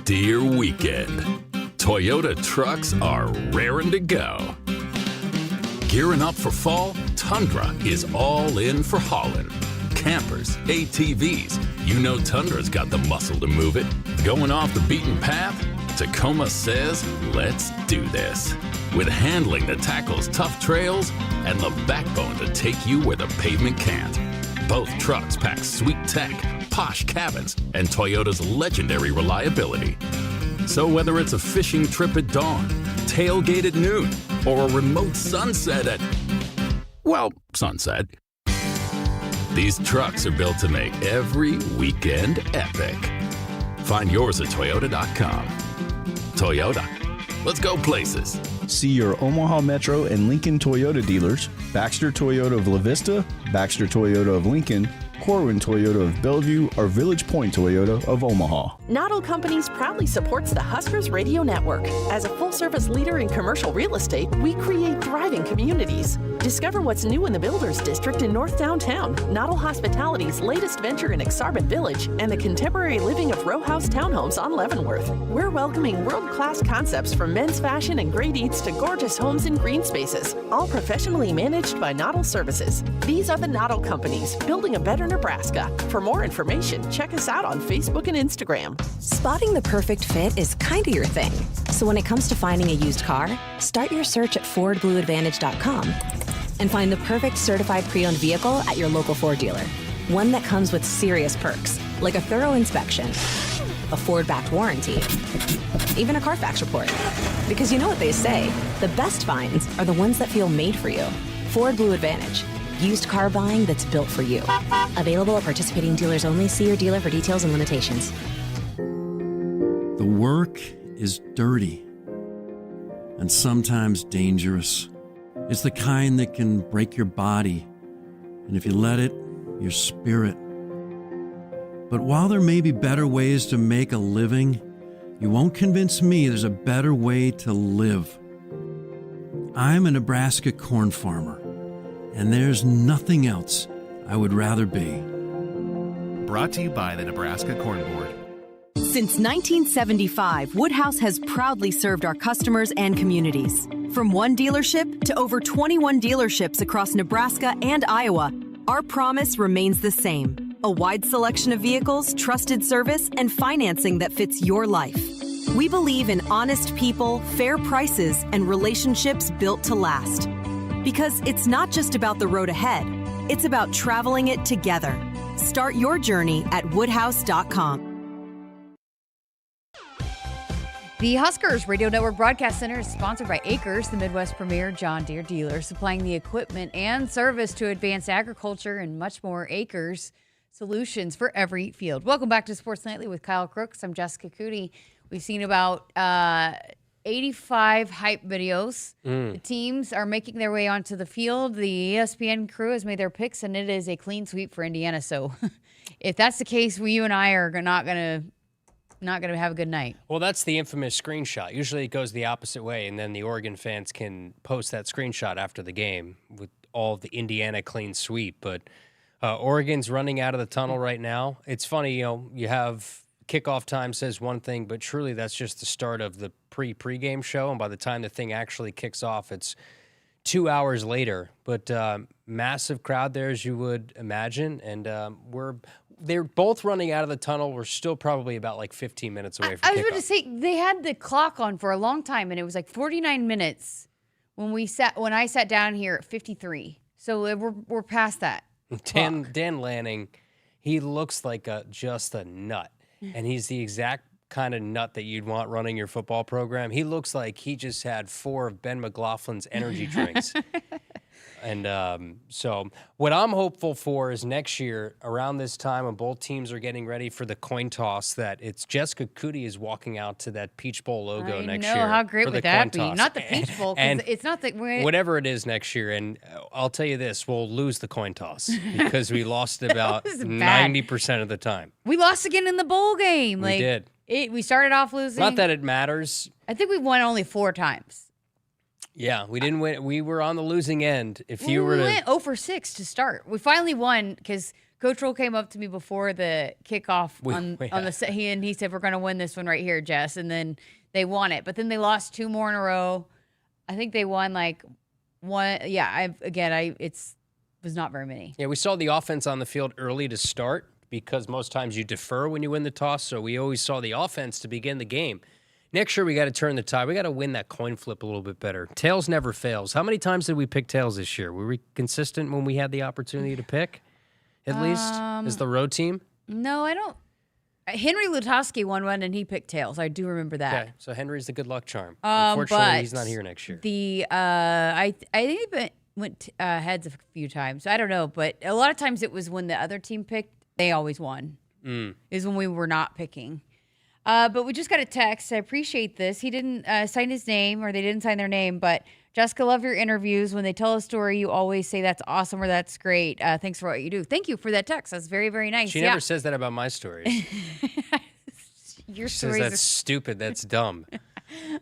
Dear weekend, Toyota trucks are raring to go. Gearing up for fall, Tundra is all in for hauling. Campers, ATVs, you know Tundra's got the muscle to move it. Going off the beaten path? Tacoma says, let's do this. With handling that tackles tough trails and the backbone to take you where the pavement can't. Both trucks pack sweet tech, posh cabins, and Toyota's legendary reliability. So whether it's a fishing trip at dawn, tailgate at noon, or a remote sunset at, well, sunset, these trucks are built to make every weekend epic. Find yours at Toyota.com. Toyota, let's go places. See your Omaha Metro and Lincoln Toyota dealers, Baxter Toyota of La Vista, Baxter Toyota of Lincoln, Corwin Toyota of Bellevue, or Village Point Toyota of Omaha. Noddle Companies proudly supports the Huskers Radio Network. As a full-service leader in commercial real estate, we create thriving communities. Discover what's new in the Builders District in North Downtown, Noddle Hospitality's latest venture in Exarban Village, and the contemporary living of row house townhomes on Leavenworth. We're welcoming world-class concepts from men's fashion and great eats to gorgeous homes and green spaces, all professionally managed by Noddle Services. These are the Noddle Companies, building a better Nebraska. For more information, check us out on Facebook and Instagram. Spotting the perfect fit is kind of your thing. So when it comes to finding a used car, start your search at FordBlueAdvantage.com and find the perfect certified pre-owned vehicle at your local Ford dealer. One that comes with serious perks, like a thorough inspection, a Ford-backed warranty, even a Carfax report. Because you know what they say, the best finds are the ones that feel made for you. Ford Blue Advantage. Used car buying that's built for you. Available at participating dealers only. See your dealer for details and limitations. The work is dirty and sometimes dangerous. It's the kind that can break your body, and if you let it, your spirit. But while there may be better ways to make a living, you won't convince me there's a better way to live. I'm a Nebraska corn farmer, and there's nothing else I would rather be. Brought to you by the Nebraska Corn Board. Since 1975, Woodhouse has proudly served our customers and communities. From one dealership to over 21 dealerships across Nebraska and Iowa, our promise remains the same. A wide selection of vehicles, trusted service, and financing that fits your life. We believe in honest people, fair prices, and relationships built to last. Because it's not just about the road ahead, it's about traveling it together. Start your journey at woodhouse.com. The Huskers Radio Network Broadcast Center is sponsored by Akrs, the Midwest premier John Deere dealer, supplying the equipment and service to advance agriculture and much more. Akrs, solutions for every field. Welcome back to Sports Nightly with Kyle Crooks. I'm Jessica Coody. We've seen about 85 hype videos. The teams are making their way onto the field. The ESPN crew has made their picks, and it is a clean sweep for Indiana. So if that's the case, you and I are not going to have a good night. Well, that's the infamous screenshot. Usually it goes the opposite way, and then the Oregon fans can post that screenshot after the game with all of the Indiana clean sweep. But Oregon's running out of the tunnel right now. It's funny, you have kickoff time says one thing, but truly that's just the start of the pregame show, and by the time the thing actually kicks off, it's 2 hours later. But massive crowd there, as you would imagine, and they're both running out of the tunnel. We're still probably about like 15 minutes away from kickoff. I was going to say, they had the clock on for a long time, and it was like 49 minutes when I sat down here at 53. So we're past that. Dan Lanning, he looks like just a nut, and he's the exact kind of nut that you'd want running your football program. He looks like he just had 4 of Ben McLaughlin's energy drinks. And so what I'm hopeful for is next year around this time when both teams are getting ready for the coin toss, that it's Jessica Coody is walking out to that Peach Bowl logo next year. I know. How great would that be? Toss. Not the Peach Bowl, because it's not the... Whatever it is next year. And I'll tell you this, we'll lose the coin toss because we lost about 90% of the time. We lost again in the bowl game. We did. We started off losing. Not that it matters. I think we won only 4 times. Yeah, we didn't win. We were on the losing end. We went 0 for 6 to start. We finally won because Coach Roll came up to me before the kickoff he said, we're going to win this one right here, Jess. And then they won it. But then they lost 2 more in a row. I think they won like one. Yeah, it was not very many. Yeah, we saw the offense on the field early to start because most times you defer when you win the toss. So we always saw the offense to begin the game. Next year, we got to turn the tide. We got to win that coin flip a little bit better. Tails never fails. How many times did we pick tails this year? Were we consistent when we had the opportunity to pick, at least, as the road team? No, I don't. Henry Lutoski won one, and he picked tails. I do remember that. Okay, so Henry's the good luck charm. Unfortunately, he's not here next year. I think it went heads a few times. I don't know, but a lot of times it was when the other team picked, they always won. Is when we were not picking. But we just got a text. I appreciate this. He didn't sign his name, or they didn't sign their name, but Jessica, love your interviews. When they tell a story, you always say that's awesome or that's great. Thanks for what you do. Thank you for that text. That's very, very nice. She never says that about my stories. Your she stories says that's stupid. That's dumb.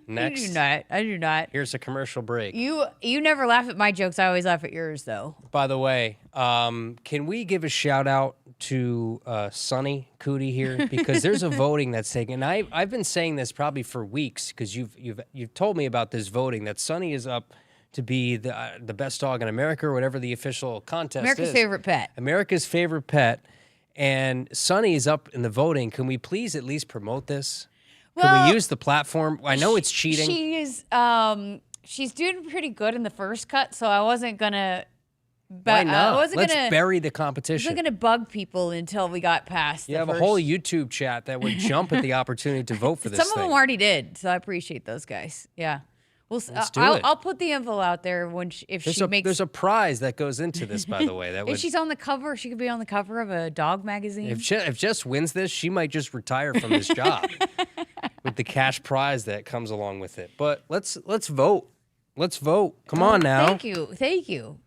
Next. I do not. Here's a commercial break. You never laugh at my jokes. I always laugh at yours, though. By the way, can we give a shout out to Sonny Coody here, because there's a voting that's taken. I've been saying this probably for weeks because you've told me about this voting that Sonny is up to be the best dog in America or whatever the official contest America's is. favorite pet. America's favorite pet, and Sonny is up in the voting. Can we please at least promote this? Can we use the platform? I know it's cheating. She's doing pretty good in the first cut, so I wasn't gonna. Why not? Let's bury the competition. I wasn't gonna bug people until we got past. You have a whole YouTube chat that would jump at the opportunity to vote for this. Some of them already did, so I appreciate those guys. Yeah, Let's do it. I'll put the info out there when there's a prize that goes into this, by the way. If she's on the cover, she could be on the cover of a dog magazine. If Jess wins this, she might just retire from this job with the cash prize that comes along with it. But let's vote. Let's vote. Come on now. Thank you.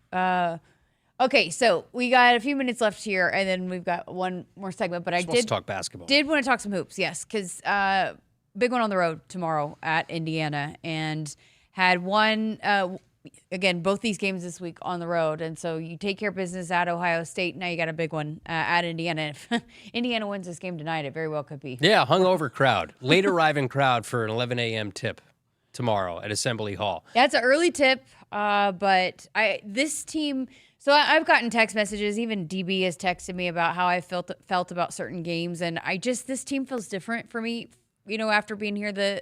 Okay, so we got a few minutes left here, and then we've got one more segment. But I did talk basketball. Did want to talk some hoops, yes, because big one on the road tomorrow at Indiana, and had one. Again, both these games this week on the road, and so you take care of business at Ohio State. Now you got a big one at Indiana. If Indiana wins this game tonight, it very well could be. Yeah, hungover crowd, late arriving crowd for an 11 a.m. tip tomorrow at Assembly Hall. Yeah, it's an early tip, but this team. So I've gotten text messages. Even DB has texted me about how I felt about certain games, and this team feels different for me. You know, after being here, this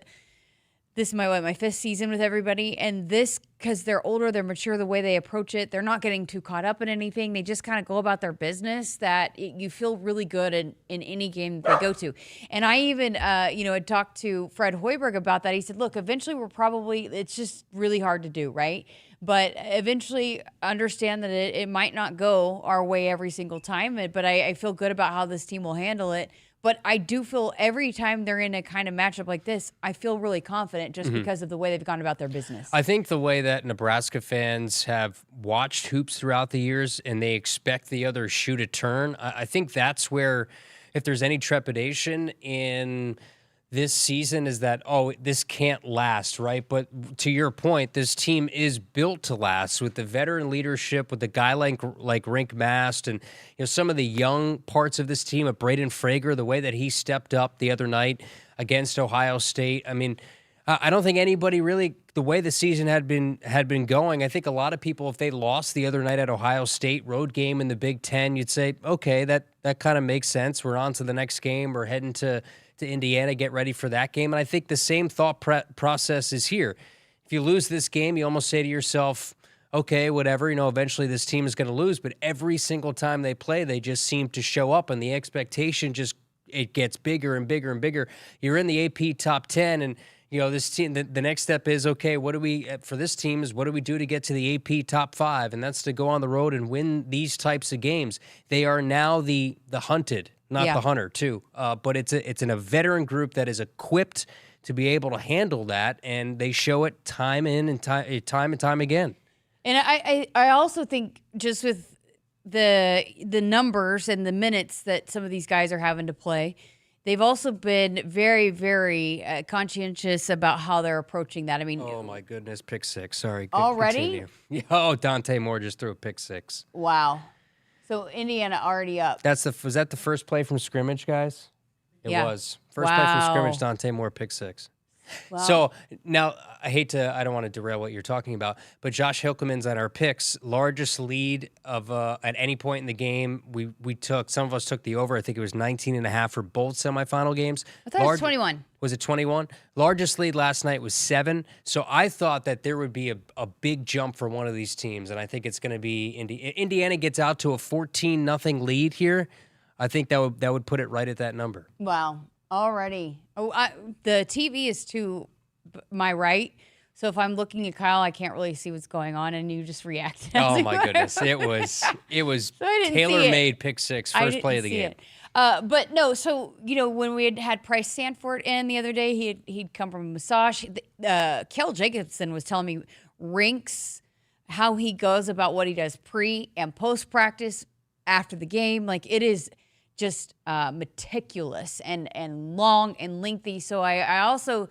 is my 5th season with everybody, and this, because they're older, they're mature, the way they approach it, they're not getting too caught up in anything. They just kind of go about their business. You feel really good in any game they go to. And I even, had talked to Fred Hoiberg about that. He said, look, eventually it's just really hard to do, right? But eventually understand that it might not go our way every single time. But I feel good about how this team will handle it. But I do feel every time they're in a kind of matchup like this, I feel really confident just because of the way they've gone about their business. I think the way that Nebraska fans have watched hoops throughout the years and they expect the other shoe to turn, I think that's where, if there's any trepidation in this season, is that, this can't last, right? But to your point, this team is built to last with the veteran leadership, with the guy like Rink Mast, and some of the young parts of this team, Braden Frager, the way that he stepped up the other night against Ohio State. I mean, I don't think anybody really, the way the season had been going, I think a lot of people, if they lost the other night at Ohio State, road game in the Big Ten, you'd say, okay, that kind of makes sense. We're on to the next game. We're heading to Indiana, get ready for that game. And I think the same thought process is here. If you lose this game, you almost say to yourself, okay, whatever, eventually this team is going to lose. But every single time they play, they just seem to show up, and the expectation it gets bigger and bigger and bigger. You're in the AP top 10, and this team, the next step is, okay, what do we do to get to the AP top 5? And that's to go on the road and win these types of games. They are now the hunted, not the hunter, too. But it's a veteran group that is equipped to be able to handle that, and they show it time and time again. And I also think just with the numbers and the minutes that some of these guys are having to play, they've also been very, very conscientious about how they're approaching that. I mean, oh my goodness, pick 6. Sorry, already? Oh, Dante Moore just threw a pick 6. Wow. So Indiana already up. Was that the first play from scrimmage, guys? It was. First play from scrimmage, Dante Moore, pick 6. Wow. So now I don't want to derail what you're talking about, but Josh Hilkeman's at our picks, largest lead of at any point in the game. Some of us took the over. I think it was 19.5 for both semifinal games. I thought it was 21. Was it 21? Largest lead last night was 7. So I thought that there would be a big jump for one of these teams, and I think it's going to be Indiana gets out to a 14-0 lead here. I think that would put it right at that number. Wow. Already. The TV is to my right, so if I'm looking at Kyle, I can't really see what's going on, and you just react. Oh my goodness, it was so tailor-made pick 6, first play of the game. But no, so when we had Price Sanford in the other day, he'd come from a massage. Kel Jacobson was telling me rinks, how he goes about what he does pre and post practice, after the game. Like, it is just meticulous and long and lengthy. So I also,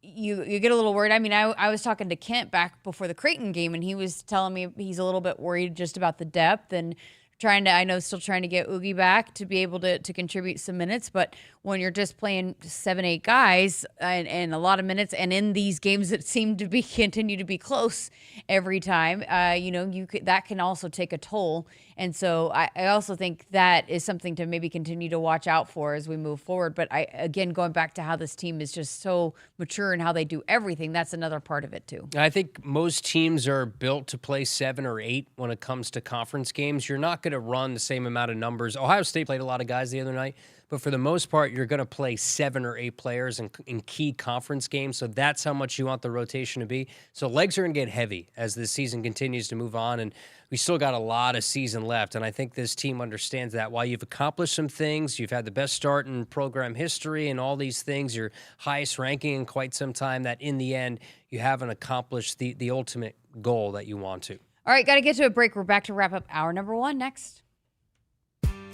you get a little worried. I mean, I was talking to Kent back before the Creighton game, and he was telling me he's a little bit worried just about the depth and still trying to get Oogie back to be able to contribute some minutes. But when you're just playing 7-8 guys and a lot of minutes, and in these games that seem to continue to be close every time, that can also take a toll. And so I also think that is something to maybe continue to watch out for as we move forward. But again, going back to how this team is just so mature and how they do everything, that's another part of it too. I think most teams are built to play 7 or 8 when it comes to conference games. You're not going to run the same amount of numbers. Ohio State played a lot of guys the other night, but for the most part, you're going to play 7 or 8 players in key conference games. So that's how much you want the rotation to be. So legs are going to get heavy as the season continues to move on, and we still got a lot of season left. And I think this team understands that. While you've accomplished some things, you've had the best start in program history and all these things, your highest ranking in quite some time, that in the end, you haven't accomplished the ultimate goal that you want to. All right, got to get to a break. We're back to wrap up hour number 1 next.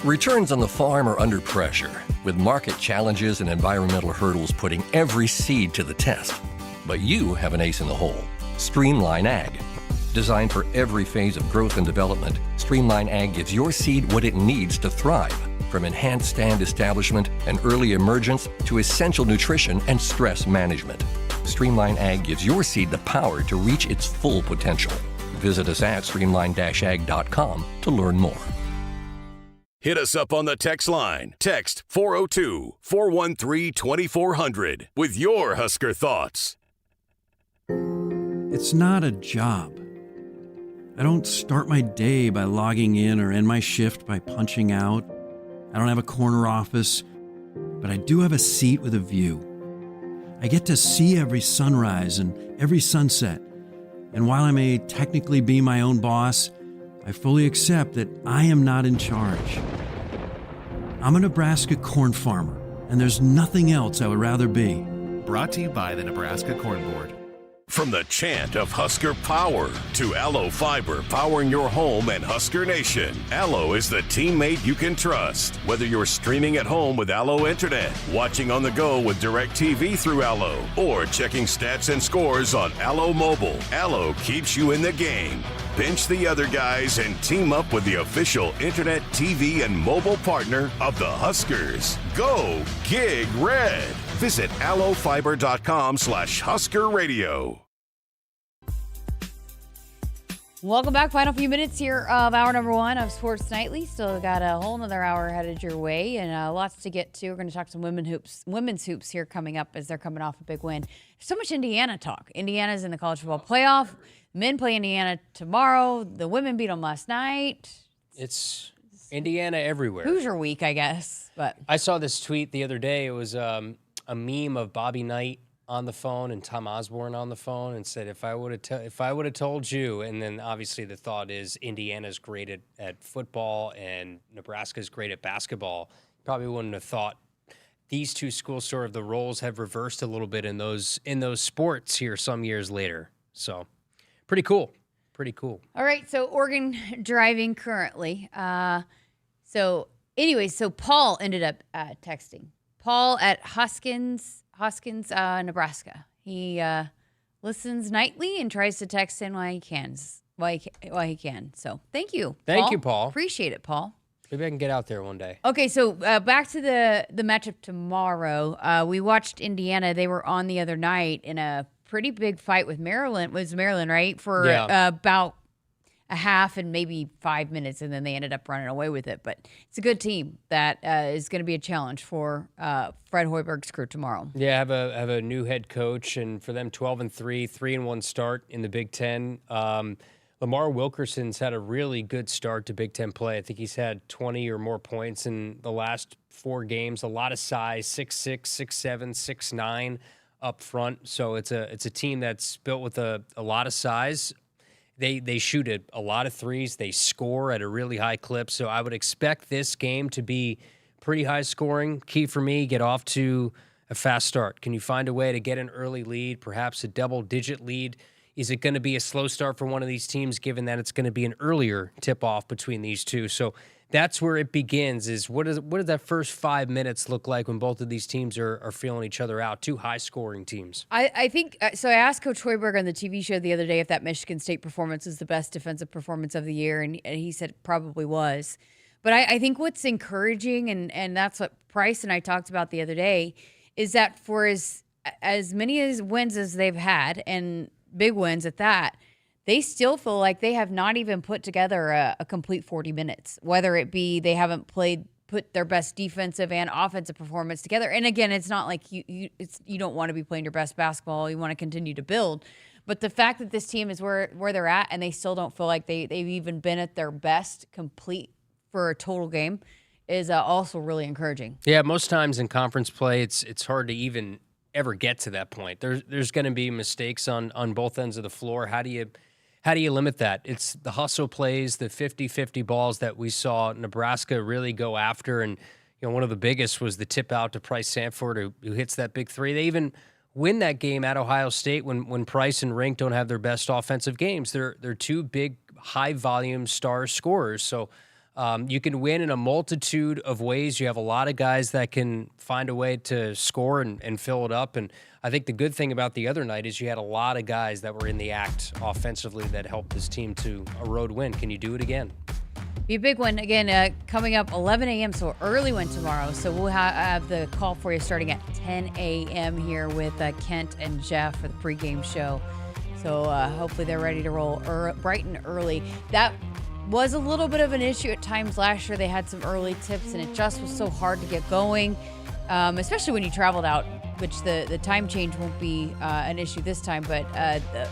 Returns on the farm are under pressure, with market challenges and environmental hurdles putting every seed to the test. But you have an ace in the hole, Streamline Ag. Designed for every phase of growth and development, Streamline Ag gives your seed what it needs to thrive, from enhanced stand establishment and early emergence to essential nutrition and stress management. Streamline Ag gives your seed the power to reach its full potential. Visit us at streamline-ag.com to learn more. Hit us up on the text line. Text 402-413-2400 with your Husker thoughts. It's not a job. I don't start my day by logging in or end my shift by punching out. I don't have a corner office, but I do have a seat with a view. I get to see every sunrise and every sunset. And while I may technically be my own boss, I fully accept that I am not in charge. I'm a Nebraska corn farmer, and there's nothing else I would rather be. Brought to you by the Nebraska Corn Board. From the chant of Husker Power to Allo Fiber powering your home and Husker Nation, Allo is the teammate you can trust. Whether you're streaming at home with Allo Internet, watching on the go with DirecTV through Allo, or checking stats and scores on Allo Mobile, Allo keeps you in the game. Bench the other guys and team up with the official Internet, TV, and mobile partner of the Huskers. Go Gig Red. Visit allofiber.com/Husker Radio. Welcome back. Final few minutes here of hour number 1 of Sports Nightly. Still got a whole nother hour headed your way, and lots to get to. We're going to talk some women's hoops here coming up as they're coming off a big win. So much Indiana talk. Indiana's in the college football playoff. Men play Indiana tomorrow. The women beat them last night. It's Indiana everywhere. Hoosier week, I guess. But I saw this tweet the other day. It was a meme of Bobby Knight on the phone and Tom Osborne on the phone and said, if I would have told you, and then obviously the thought is Indiana's great at football and Nebraska's great at basketball, probably wouldn't have thought these two schools sort of the roles have reversed a little bit in those sports here some years later. So pretty cool. Pretty cool. All right, so Oregon driving currently. So Paul ended up texting. Paul at Hoskins, Nebraska. He listens nightly and tries to text in while he can. So thank you. Thank you, Paul. Appreciate it, Paul. Maybe I can get out there one day. Okay, so back to the matchup tomorrow. We watched Indiana. They were on the other night in a pretty big fight with Maryland. Was Maryland, right? For about a half and maybe 5 minutes, and then they ended up running away with it. But it's a good team that is going to be a challenge for Fred Hoiberg's crew tomorrow. Yeah, have a new head coach, and for them, 12-3, 3-1 start in the Big Ten. Lamar Wilkerson's had a really good start to Big Ten play. I think he's had 20 or more points in the last 4 games. A lot of size, 6'6", 6'7", 6'9", up front. So it's a team that's built with a lot of size. They shoot a lot of threes. They score at a really high clip. So I would expect this game to be pretty high scoring. Key for me, get off to a fast start. Can you find a way to get an early lead, perhaps a double-digit lead? Is it going to be a slow start for one of these teams, given that it's going to be an earlier tip-off between these two? So that's where it begins, is what does that first 5 minutes look like when both of these teams are feeling each other out? Two high-scoring teams. I think so. I asked Coach Hoiberg on the TV show the other day if that Michigan State performance is the best defensive performance of the year, and he said it probably was. But I think what's encouraging, and that's what Price and I talked about the other day, is that for as many wins as they've had, and big wins at that, they still feel like they have not even put together a complete 40 minutes, whether it be they haven't put their best defensive and offensive performance together. And again, it's not like you don't want to be playing your best basketball. You want to continue to build. But the fact that this team is where they're at and they still don't feel like they've even been at their best complete for a total game is also really encouraging. Yeah, most times in conference play, it's hard to even ever get to that point. There's going to be mistakes on both ends of the floor. How do you limit that? It's the hustle plays, the 50-50 balls that we saw Nebraska really go after. And one of the biggest was the tip out to Price Sanford, who hits that big three. They even win that game at Ohio State when Price and Rink don't have their best offensive games. They're two big, high-volume star scorers. So you can win in a multitude of ways. You have a lot of guys that can find a way to score and fill it up. And I think the good thing about the other night is you had a lot of guys that were in the act offensively that helped this team to a road win. Can you do it again? Be a big one. Again, coming up 11 a.m., so early one tomorrow. So we'll have the call for you starting at 10 a.m. here with Kent and Jeff for the pregame show. So hopefully they're ready to roll bright and early. That was a little bit of an issue at times last year. They had some early tips, and it just was so hard to get going, especially when you traveled out, which the time change won't be an issue this time. But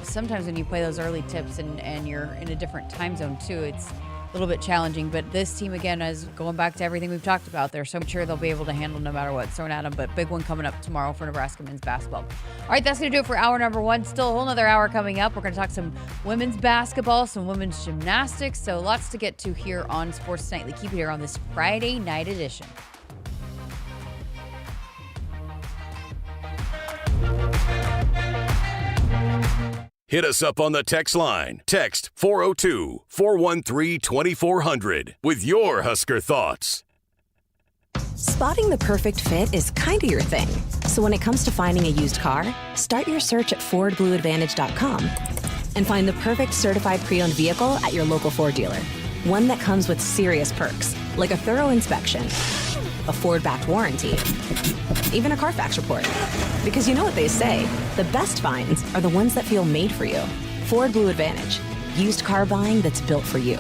sometimes when you play those early tips and you're in a different time zone too, it's a little bit challenging. But this team, again, is going back to everything we've talked about. They're so sure they'll be able to handle no matter what's thrown at them. But big one coming up tomorrow for Nebraska men's basketball. All right, that's going to do it for hour number one. Still a whole nother hour coming up. We're going to talk some women's basketball, some women's gymnastics. So lots to get to here on Sports Nightly. Keep it here on this Friday night edition. Hit us up on the text line. Text 402-413-2400 with your Husker thoughts. Spotting the perfect fit is kind of your thing. So when it comes to finding a used car, start your search at FordBlueAdvantage.com and find the perfect certified pre-owned vehicle at your local Ford dealer. One that comes with serious perks, like a thorough inspection, a Ford-backed warranty, even a Carfax report. Because you know what they say, the best finds are the ones that feel made for you. Ford Blue Advantage. Used car buying that's built for you.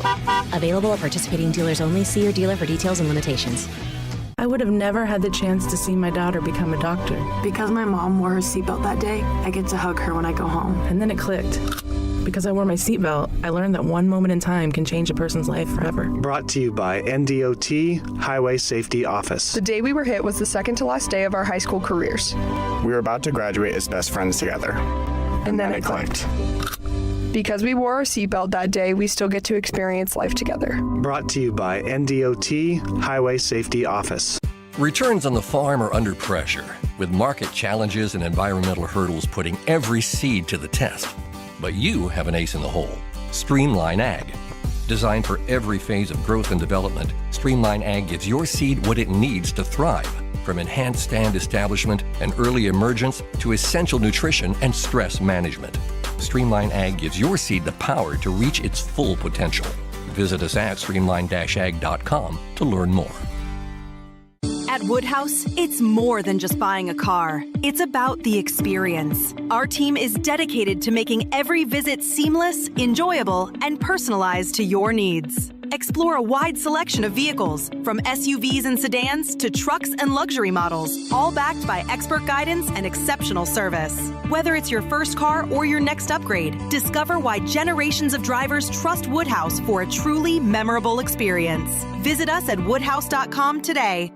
Available at participating dealers only. See your dealer for details and limitations. I would have never had the chance to see my daughter become a doctor. Because my mom wore her seatbelt that day, I get to hug her when I go home. And then it clicked. Because I wore my seatbelt, I learned that one moment in time can change a person's life forever. Brought to you by NDOT Highway Safety Office. The day we were hit was the second to last day of our high school careers. We were about to graduate as best friends together. And then it clicked. Because we wore our seatbelt that day, we still get to experience life together. Brought to you by NDOT Highway Safety Office. Returns on the farm are under pressure, with market challenges and environmental hurdles putting every seed to the test. But you have an ace in the hole. Streamline Ag. Designed for every phase of growth and development, Streamline Ag gives your seed what it needs to thrive, from enhanced stand establishment and early emergence to essential nutrition and stress management. Streamline Ag gives your seed the power to reach its full potential. Visit us at streamline-ag.com to learn more. At Woodhouse, it's more than just buying a car. It's about the experience. Our team is dedicated to making every visit seamless, enjoyable, and personalized to your needs. Explore a wide selection of vehicles, from SUVs and sedans to trucks and luxury models, all backed by expert guidance and exceptional service. Whether it's your first car or your next upgrade, discover why generations of drivers trust Woodhouse for a truly memorable experience. Visit us at woodhouse.com today.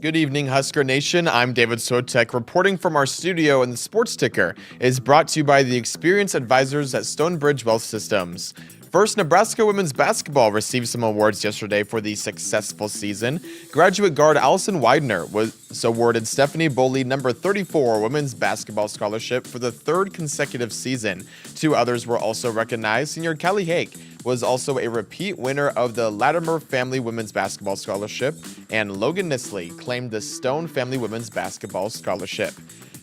Good evening, Husker Nation. I'm David Sotek reporting from our studio, and the Sports Ticker is brought to you by the experienced advisors at Stonebridge Wealth Systems. First, Nebraska women's basketball received some awards yesterday for the successful season. Graduate guard Allison Widener was awarded Stephanie Boley number 34 Women's Basketball Scholarship for the third consecutive season. Two others were also recognized. Senior Kelly Hake was also a repeat winner of the Latimer Family Women's Basketball Scholarship, and Logan Nisley claimed the Stone Family Women's Basketball Scholarship.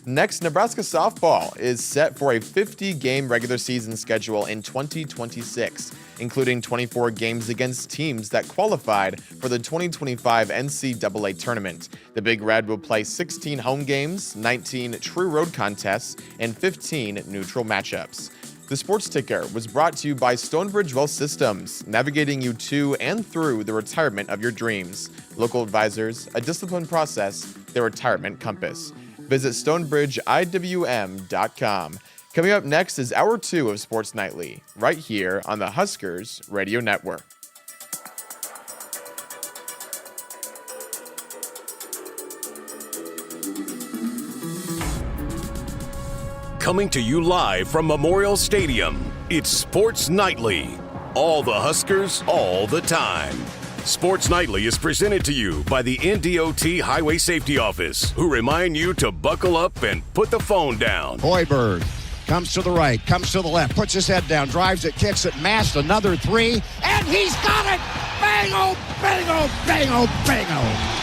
Next, Nebraska softball is set for a 50-game regular season schedule in 2026, including 24 games against teams that qualified for the 2025 NCAA tournament. The Big Red will play 16 home games, 19 true road contests, and 15 neutral matchups. The Sports Ticker was brought to you by Stonebridge Wealth Systems, navigating you to and through the retirement of your dreams. Local advisors, a disciplined process, their retirement compass. Visit StoneBridgeIWM.com. Coming up next is Hour 2 of Sports Nightly, right here on the Huskers Radio Network. Coming to you live from Memorial Stadium, it's Sports Nightly. All the Huskers, all the time. Sports Nightly is presented to you by the NDOT Highway Safety Office, who remind you to buckle up and put the phone down. Hoiberg comes to the right, comes to the left, puts his head down, drives it, kicks it, Mast, another three, and he's got it! Bang, oh, bang, oh, bang, oh, bang, oh.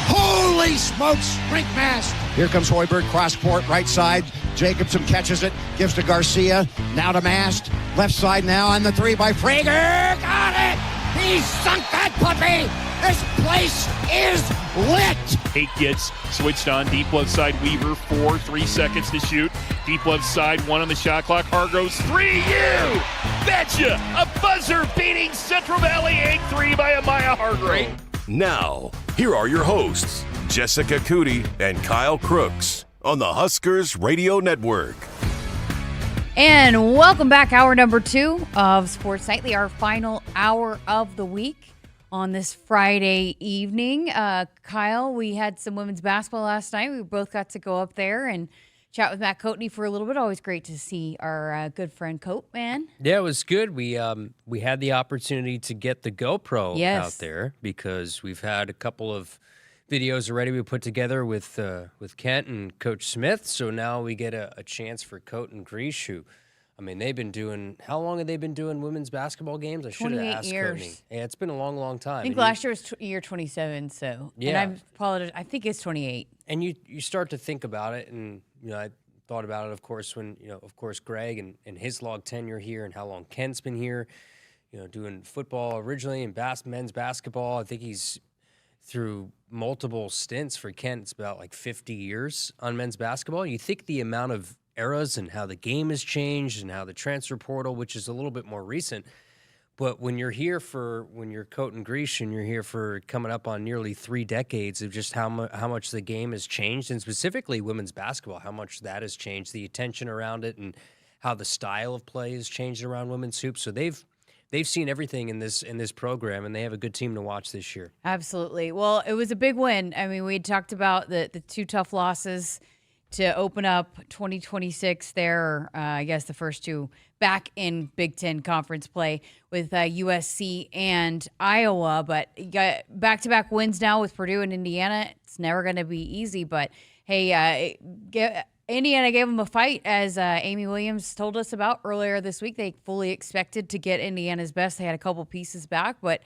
Holy smokes, Brink Mast. Here comes Hoiberg, cross court, right side. Jacobson catches it, gives to Garcia, now to Mast. Left side now on the three by Frager. Got it! He sunk that puppy! This place is lit! Hake gets switched on, deep left side, Weaver, 3 seconds to shoot. Deep left side, 1 on the shot clock, Hargrove's 3, you betcha! A buzzer-beating Central Valley 8-3 by Amiah Hargrove. Now, here are your hosts, Jessica Coody and Kyle Crooks on the Huskers Radio Network. And welcome back, hour number 2 of Sports Nightly, our final hour of the week on this Friday evening. Kyle, we had some women's basketball last night. We both got to go up there and chat with Matt Coatney for a little bit. Always great to see our good friend Coat, man. Yeah, it was good. We had the opportunity to get the GoPro out there because we've had a couple of videos already we put together with Kent and Coach Smith. So now we get a chance for Coat and Greash, who, I mean, they've been doing, how long have they been doing women's basketball games? I should have asked Coatney. Yeah, it's been a long, long time. I think last year was year 27, so. Yeah. And I apologize, I think it's 28. And you start to think about it, and, I thought about it, of course, when, of course, Greg and his log tenure here and how long Kent's been here, doing football originally and men's basketball. I think he's through multiple stints for Kent. It's about like 50 years on men's basketball. You think the amount of eras and how the game has changed and how the transfer portal, which is a little bit more recent. But when you're Coat and Greash and you're here for coming up on nearly 3 decades of just how much the game has changed, and specifically women's basketball, how much that has changed, the attention around it and how the style of play has changed around women's hoops. So they've seen everything in this program, and they have a good team to watch this year. Absolutely. Well, it was a big win. I mean, we had talked about the 2 tough losses to open up 2026 there, I guess the first 2 back in Big Ten conference play with USC and Iowa. But you got back-to-back wins now with Purdue and Indiana. It's never going to be easy, but hey, Indiana gave them a fight, as Amy Williams told us about earlier this week. They fully expected to get Indiana's best. They had a couple pieces back, but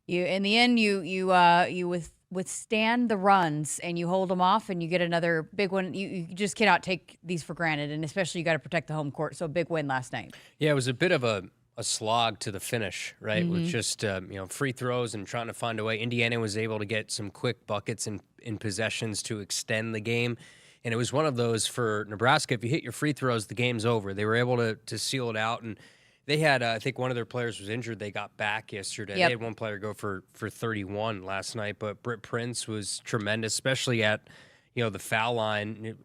in the end, you withstand the runs and you hold them off and you get another big one. You just cannot take these for granted, and especially you got to protect the home court. So big win last night. Yeah, it was a bit of a slog to the finish, right? Mm-hmm. With just free throws and trying to find a way. Indiana was able to get some quick buckets in possessions to extend the game. And it was one of those for Nebraska. If you hit your free throws, the game's over. They were able to seal it out. And they had, I think one of their players was injured. They got back yesterday. Yep. They had one player go for 31 last night. But Britt Prince was tremendous, especially at, the foul line.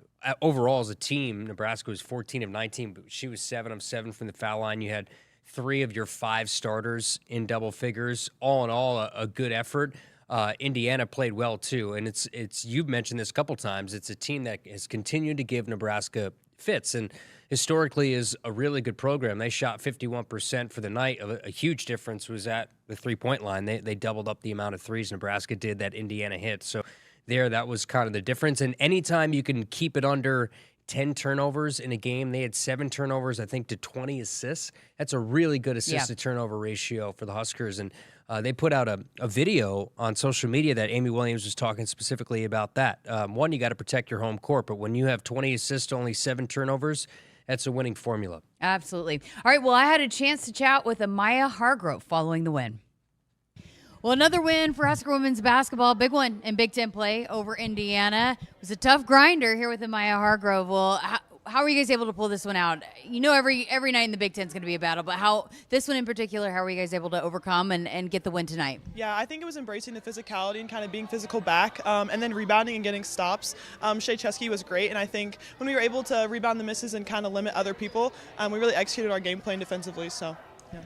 Overall, as a team, Nebraska was 14 of 19, but she was 7 of 7 from the foul line. You had 3 of your 5 starters in double figures. All in all, a good effort. Indiana played well too, and it's you've mentioned this a couple times. It's a team that has continued to give Nebraska fits, and historically is a really good program. They shot 51% for the night. A huge difference was at the three-point line. They doubled up the amount of threes Nebraska did that Indiana hit. So that was kind of the difference. And anytime you can keep it under 10 turnovers in a game, they had 7 turnovers, I think, to 20 assists. That's a really good assist-to-turnover ratio for the Huskers. And they put out a video on social media that Amy Williams was talking specifically about that. One, you got to protect your home court, but when you have 20 assists, only 7 turnovers, that's a winning formula. Absolutely. All right, well, I had a chance to chat with Amiah Hargrove following the win. Well, another win for Husker women's basketball. Big one in Big Ten play over Indiana. It was a tough grinder here with Amiah Hargrove. Well, how are you guys able to pull this one out? You know, every night in the Big Ten is going to be a battle, but this one in particular, how were you guys able to overcome and get the win tonight? Yeah, I think it was embracing the physicality and kind of being physical back, and then rebounding and getting stops. Shea Chesky was great, and I think when we were able to rebound the misses and kind of limit other people, we really executed our game plan defensively. So.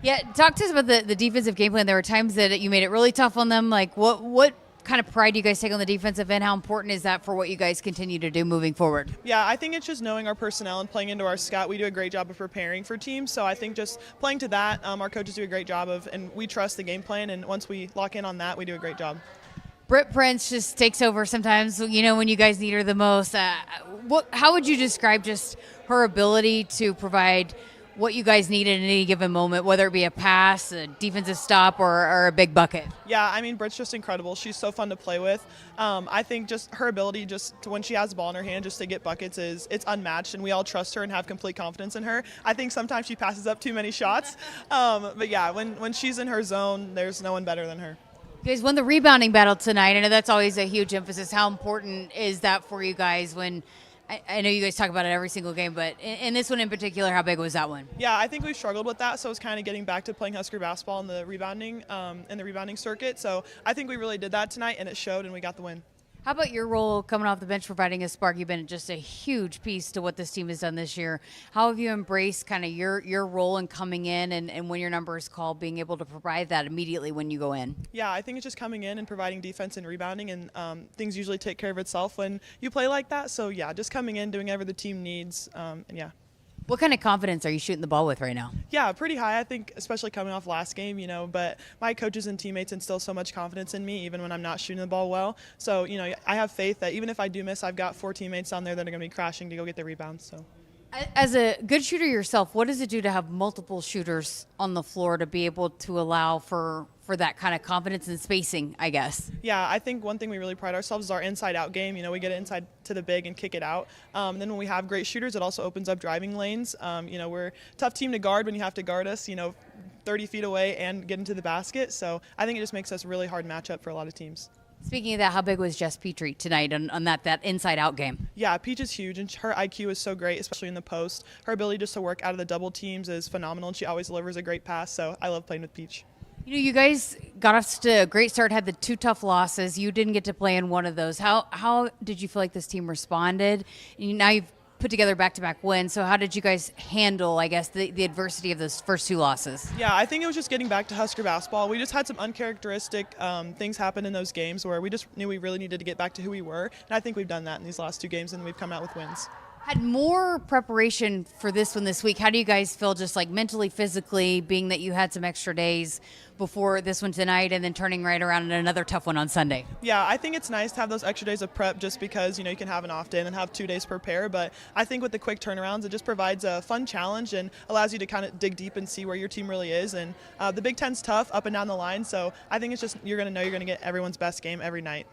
Yeah, talk to us about the defensive game plan. There were times that you made it really tough on them. Like, what kind of pride do you guys take on the defensive end? How important is that for what you guys continue to do moving forward? Yeah, I think it's just knowing our personnel and playing into our scout. We do a great job of preparing for teams, so I think just playing to that, our coaches do a great job of, and we trust the game plan, and once we lock in on that, we do a great job. Britt Prince just takes over sometimes, when you guys need her the most. How would you describe just her ability to provide what you guys need at any given moment, whether it be a pass, a defensive stop, or a big bucket? Yeah, I mean, Britt's just incredible. She's so fun to play with. I think just her ability when she has the ball in her hand just to get buckets it's unmatched, and we all trust her and have complete confidence in her. I think sometimes she passes up too many shots. But yeah, when she's in her zone, there's no one better than her. You guys won the rebounding battle tonight. I know that's always a huge emphasis. How important is that for you guys when – I know you guys talk about it every single game, but in this one in particular, how big was that one? Yeah, I think we've struggled with that, so it's kind of getting back to playing Husker basketball in the rebounding circuit. So I think we really did that tonight, and it showed, and we got the win. How about your role coming off the bench, providing a spark? You've been just a huge piece to what this team has done this year. How have you embraced kind of your role in coming in and when your number is called, being able to provide that immediately when you go in? Yeah, I think it's just coming in and providing defense and rebounding, and things usually take care of itself when you play like that. So, yeah, just coming in, doing whatever the team needs, and yeah. What kind of confidence are you shooting the ball with right now? Yeah, pretty high, I think, especially coming off last game, but my coaches and teammates instill so much confidence in me even when I'm not shooting the ball well. So, I have faith that even if I do miss, I've got 4 teammates down there that are going to be crashing to go get the rebounds. So. As a good shooter yourself, what does it do to have multiple shooters on the floor to be able to allow for that kind of confidence and spacing, I guess? Yeah, I think one thing we really pride ourselves is our inside-out game. We get it inside to the big and kick it out. And then when we have great shooters, it also opens up driving lanes. We're a tough team to guard when you have to guard us, 30 feet away and get into the basket. So I think it just makes us a really hard matchup for a lot of teams. Speaking of that, how big was Jess Petrie tonight on that inside-out game? Yeah, Peach is huge, and her IQ is so great, especially in the post. Her ability just to work out of the double teams is phenomenal, and she always delivers a great pass, so I love playing with Peach. You guys got off to a great start, had the 2 tough losses. You didn't get to play in one of those. How did you feel like this team responded? Now you've put together back-to-back wins, so how did you guys handle, I guess, the adversity of those first 2 losses? Yeah, I think it was just getting back to Husker basketball. We just had some uncharacteristic things happen in those games where we just knew we really needed to get back to who we were, and I think we've done that in these last 2 games, and we've come out with wins. Had more preparation for this one this week. How do you guys feel just like mentally, physically, being that you had some extra days before this one tonight and then turning right around in another tough one on Sunday? Yeah, I think it's nice to have those extra days of prep just because, you can have an off day and then have 2 days to prepare. But I think with the quick turnarounds, it just provides a fun challenge and allows you to kind of dig deep and see where your team really is. And the Big Ten's tough up and down the line. So I think it's just you're going to know you're going to get everyone's best game every night.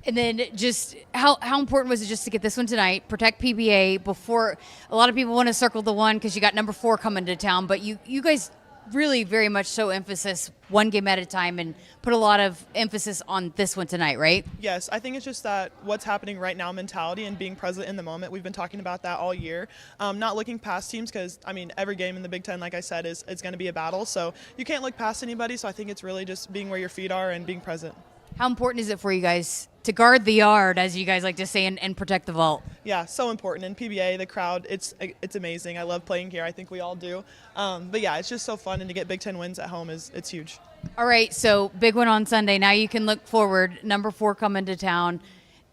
And then just how important was it just to get this one tonight, protect PBA before a lot of people want to circle the one because you got number 4 coming to town, but you guys really very much so emphasis one game at a time and put a lot of emphasis on this one tonight, right? Yes, I think it's just that what's happening right now mentality and being present in the moment. We've been talking about that all year. Not looking past teams because, every game in the Big Ten, like I said, is going to be a battle. So you can't look past anybody. So I think it's really just being where your feet are and being present. How important is it for you guys to guard the yard, as you guys like to say, and protect the vault? Yeah, so important. In PBA, the crowd, it's amazing. I love playing here. I think we all do. But yeah, it's just so fun, and to get Big Ten wins at home it's huge. All right, so big one on Sunday. Now you can look forward. Number 4 coming to town.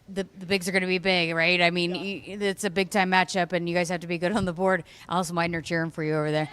The bigs are going to be big, right? I mean, it's a big-time matchup, and you guys have to be good on the board. Allison Widener cheering for you over there.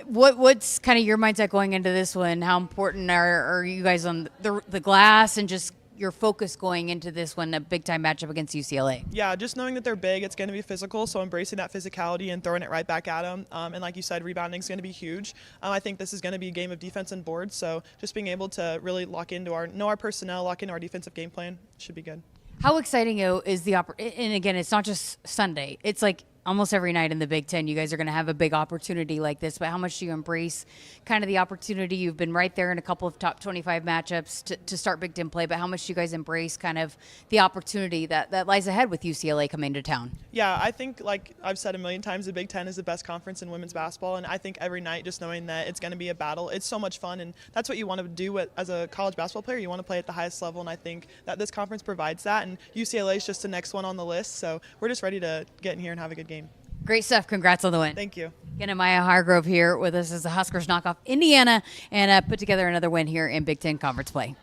What's kind of your mindset going into this one? How important are you guys on the glass and just your focus going into this one, a big-time matchup against UCLA? Yeah, just knowing that they're big, it's going to be physical, so embracing that physicality and throwing it right back at them. And like you said, rebounding is going to be huge. I think this is going to be a game of defense and boards, so just being able to really know our personnel, lock into our defensive game plan should be good. How exciting is the and again, it's not just Sunday. It's like almost every night in the Big Ten, you guys are going to have a big opportunity like this, but how much do you embrace kind of the opportunity? You've been right there in a couple of top 25 matchups to start Big Ten play, but how much do you guys embrace kind of the opportunity that lies ahead with UCLA coming to town? Yeah, I think, like I've said a million times, the Big Ten is the best conference in women's basketball, and I think every night just knowing that it's going to be a battle, it's so much fun, and that's what you want to do as a college basketball player. You want to play at the highest level, and I think that this conference provides that, and UCLA is just the next one on the list, so we're just ready to get in here and have a good game. Great stuff. Congrats on the win. Thank you. Again, Amiah Hargrove here with us as the Huskers knock off Indiana and put together another win here in Big Ten Conference play.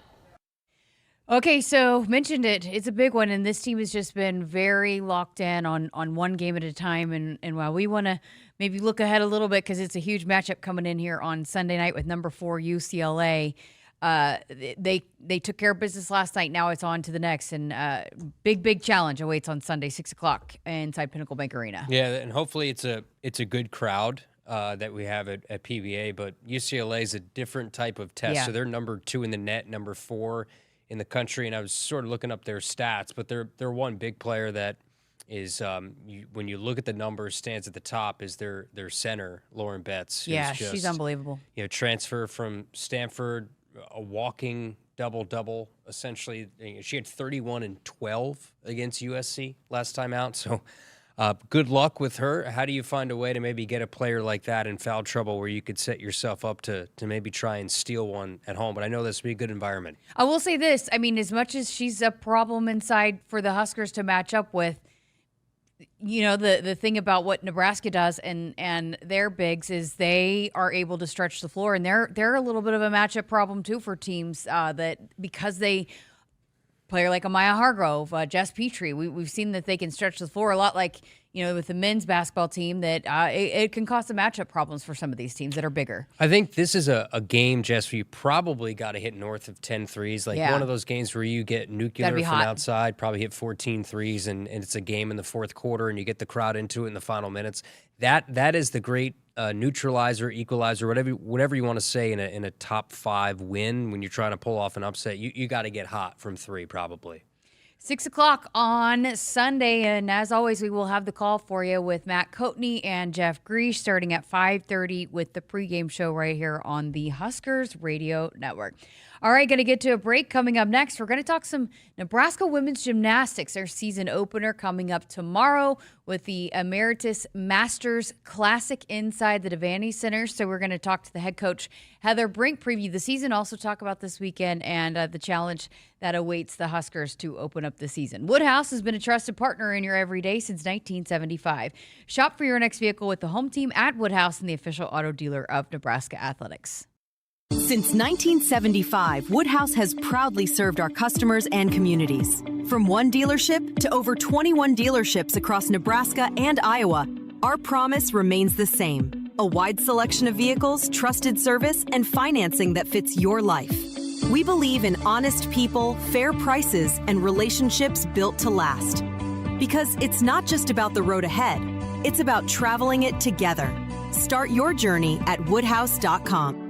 Okay, so mentioned it. It's a big one, and this team has just been very locked in on one game at a time. And while we want to maybe look ahead a little bit because it's a huge matchup coming in here on Sunday night with number 4 UCLA, they took care of business last night. Now it's on to the next, and big challenge awaits on Sunday, 6:00 inside Pinnacle Bank Arena. Yeah, and hopefully it's a good crowd that we have at PBA. But UCLA is a different type of test, so they're number 2 in the net, number 4 in the country. And I was sort of looking up their stats, but they're one big player that is when you look at the numbers, stands at the top is their center, Lauren Betts. Yeah, she's unbelievable. Transfer from Stanford. A walking double-double, essentially. She had 31 and 12 against USC last time out, so good luck with her. How do you find a way to maybe get a player like that in foul trouble where you could set yourself up to maybe try and steal one at home? But I know this would be a good environment. I will say this. I mean, as much as she's a problem inside for the Huskers to match up with, the thing about what Nebraska does and their bigs is they are able to stretch the floor, and they're a little bit of a matchup problem too for teams that because they player like Amiah Hargrove, Jess Petrie, we've seen that they can stretch the floor a lot like with the men's basketball team that it can cause some matchup problems for some of these teams that are bigger. I think this is a game, Jess, where you probably got to hit north of 10 threes. One of those games where you get nuclear from outside, probably hit 14 threes, and it's a game in the fourth quarter, and you get the crowd into it in the final minutes. That is the great neutralizer, equalizer, whatever you want to say in a top 5 win when you're trying to pull off an upset. You got to get hot from 3 probably. 6:00 on Sunday, and as always, we will have the call for you with Matt Coatney and Jeff Grease starting at 5:30 with the pregame show right here on the Huskers Radio Network. All right, going to get to a break. Coming up next, we're going to talk some Nebraska women's gymnastics. Their season opener coming up tomorrow with the Emeritus Masters Classic inside the Devaney Center. So we're going to talk to the head coach, Heather Brink, preview the season, also talk about this weekend and the challenge that awaits the Huskers to open up the season. Woodhouse has been a trusted partner in your everyday since 1975. Shop for your next vehicle with the home team at Woodhouse and the official auto dealer of Nebraska Athletics. Since 1975, Woodhouse has proudly served our customers and communities. From one dealership to over 21 dealerships across Nebraska and Iowa, our promise remains the same. A wide selection of vehicles, trusted service, and financing that fits your life. We believe in honest people, fair prices, and relationships built to last. Because it's not just about the road ahead, it's about traveling it together. Start your journey at woodhouse.com.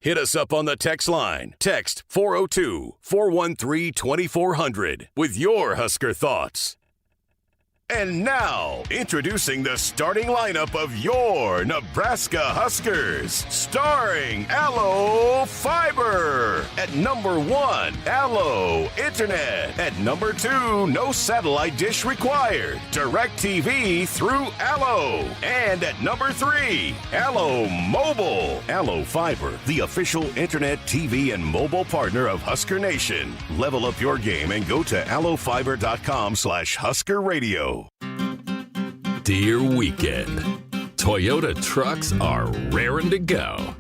Hit us up on the text line. Text 402-413-2400 with your Husker thoughts. And now, introducing the starting lineup of your Nebraska Huskers. Starring Allo Fiber. At number 1, Allo Internet. At number 2, no satellite dish required. DirecTV through Allo. And at number 3, Allo Mobile. Allo Fiber, the official internet, TV, and mobile partner of Husker Nation. Level up your game and go to allofiber.com/Husker Radio. Dear weekend, Toyota trucks are raring to go.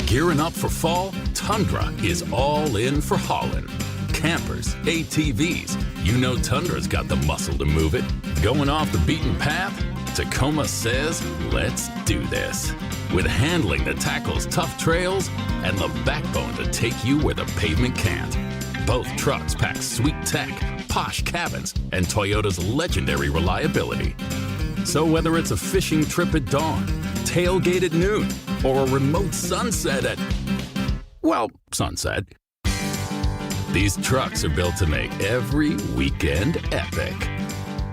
Gearing up for fall, Tundra is all in for hauling. Campers, ATVs, you know Tundra's got the muscle to move it. Going off the beaten path? Tacoma says, let's do this. With handling that tackles tough trails and the backbone to take you where the pavement can't. Both trucks pack sweet tech, posh cabins, and Toyota's legendary reliability. So whether it's a fishing trip at dawn, tailgate at noon, or a remote sunset at, well, sunset, these trucks are built to make every weekend epic.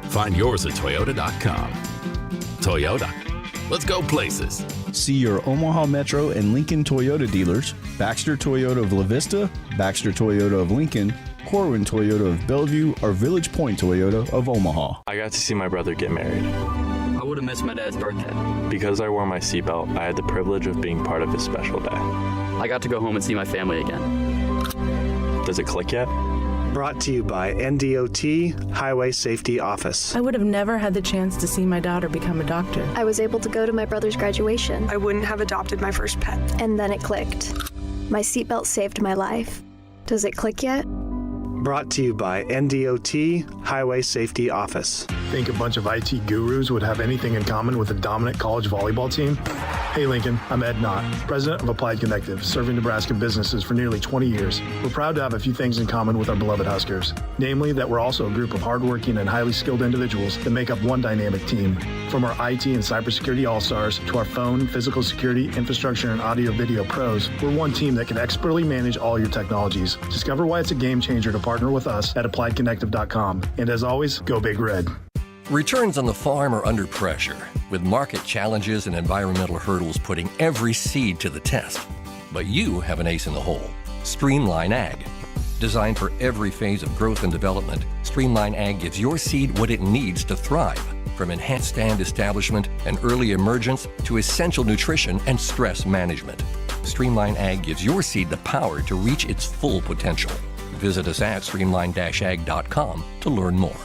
Find yours at Toyota.com. Toyota, let's go places. See your Omaha Metro and Lincoln Toyota dealers, Baxter Toyota of La Vista, Baxter Toyota of Lincoln, Corwin Toyota of Bellevue, or Village Point Toyota of Omaha. I got to see my brother get married. I would have missed my dad's birthday. Because I wore my seatbelt, I had the privilege of being part of his special day. I got to go home and see my family again. Does it click yet? Brought to you by NDOT Highway Safety Office. I would have never had the chance to see my daughter become a doctor. I was able to go to my brother's graduation. I wouldn't have adopted my first pet. And then it clicked. My seatbelt saved my life. Does it click yet? Brought to you by NDOT Highway Safety Office. Think a bunch of IT gurus would have anything in common with a dominant college volleyball team? Hey Lincoln, I'm Ed Knott, president of Applied Connective, serving Nebraska businesses for nearly 20 years. We're proud to have a few things in common with our beloved Huskers, namely that we're also a group of hardworking and highly skilled individuals that make up one dynamic team. From our IT and cybersecurity all-stars to our phone, physical security, infrastructure, and audio-video pros, we're one team that can expertly manage all your technologies. Discover why it's a game changer to partner with us at appliedconnective.com. And as always, go Big Red. Returns on the farm are under pressure, with market challenges and environmental hurdles putting every seed to the test. But you have an ace in the hole. Streamline Ag. Designed for every phase of growth and development, Streamline Ag gives your seed what it needs to thrive. From enhanced stand establishment and early emergence to essential nutrition and stress management. Streamline Ag gives your seed the power to reach its full potential. Visit us at streamline-ag.com to learn more.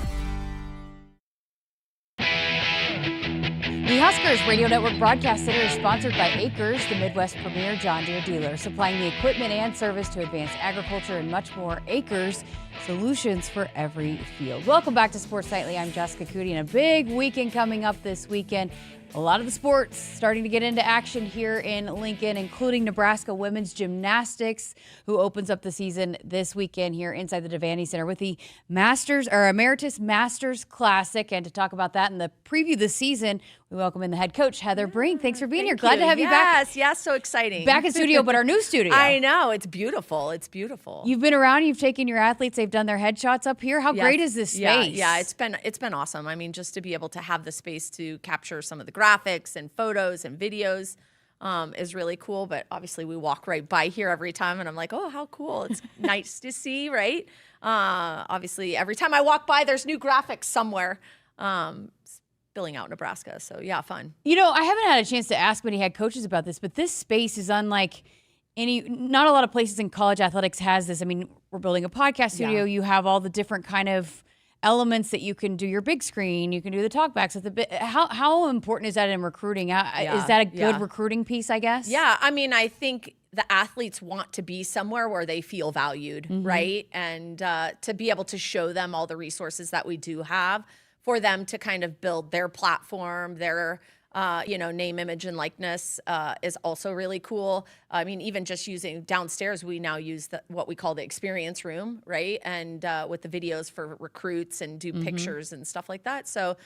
The Huskers Radio Network Broadcast Center is sponsored by Akrs, the Midwest premier John Deere dealer, supplying the equipment and service to advance agriculture and much more. Akrs, solutions for every field. Welcome back to Sports Nightly. I'm Jessica Coody, and a big weekend coming up this weekend. A lot of the sports starting to get into action here in Lincoln, including Nebraska women's gymnastics, who opens up the season this weekend here inside the Devaney Center with the Emeritus Masters Classic. And to talk about that and the preview this season, we welcome in the head coach, Heather Brink. Thanks for being here. Glad to have you back. Yes, so exciting. Back in studio, but our new studio. I know. It's beautiful. It's beautiful. You've been around. You've taken your athletes. They've done their headshots up here. How great is this space? Yeah, it's been awesome. I mean, just to be able to have the space to capture some of the graphics and photos and videos is really cool. But obviously, we walk right by here every time, and I'm like, oh, how cool. It's nice to see, right? Obviously, every time I walk by, there's new graphics somewhere. Spilling out Nebraska. So yeah, fun. You know, I haven't had a chance to ask many head coaches about this, but this space is unlike not a lot of places in college athletics has this. I mean, we're building a podcast studio. Yeah. You have all the different kind of elements that you can do your big screen. You can do the talkbacks. How important is that in recruiting? Is that a good recruiting piece, I guess? Yeah. I mean, I think the athletes want to be somewhere where they feel valued, right? And to be able to show them all the resources that we do have for them to kind of build their platform, their name, image, and likeness is also really cool. I mean, even just using downstairs, we now use what we call the experience room, right? And with the videos for recruits and do pictures and stuff like that. So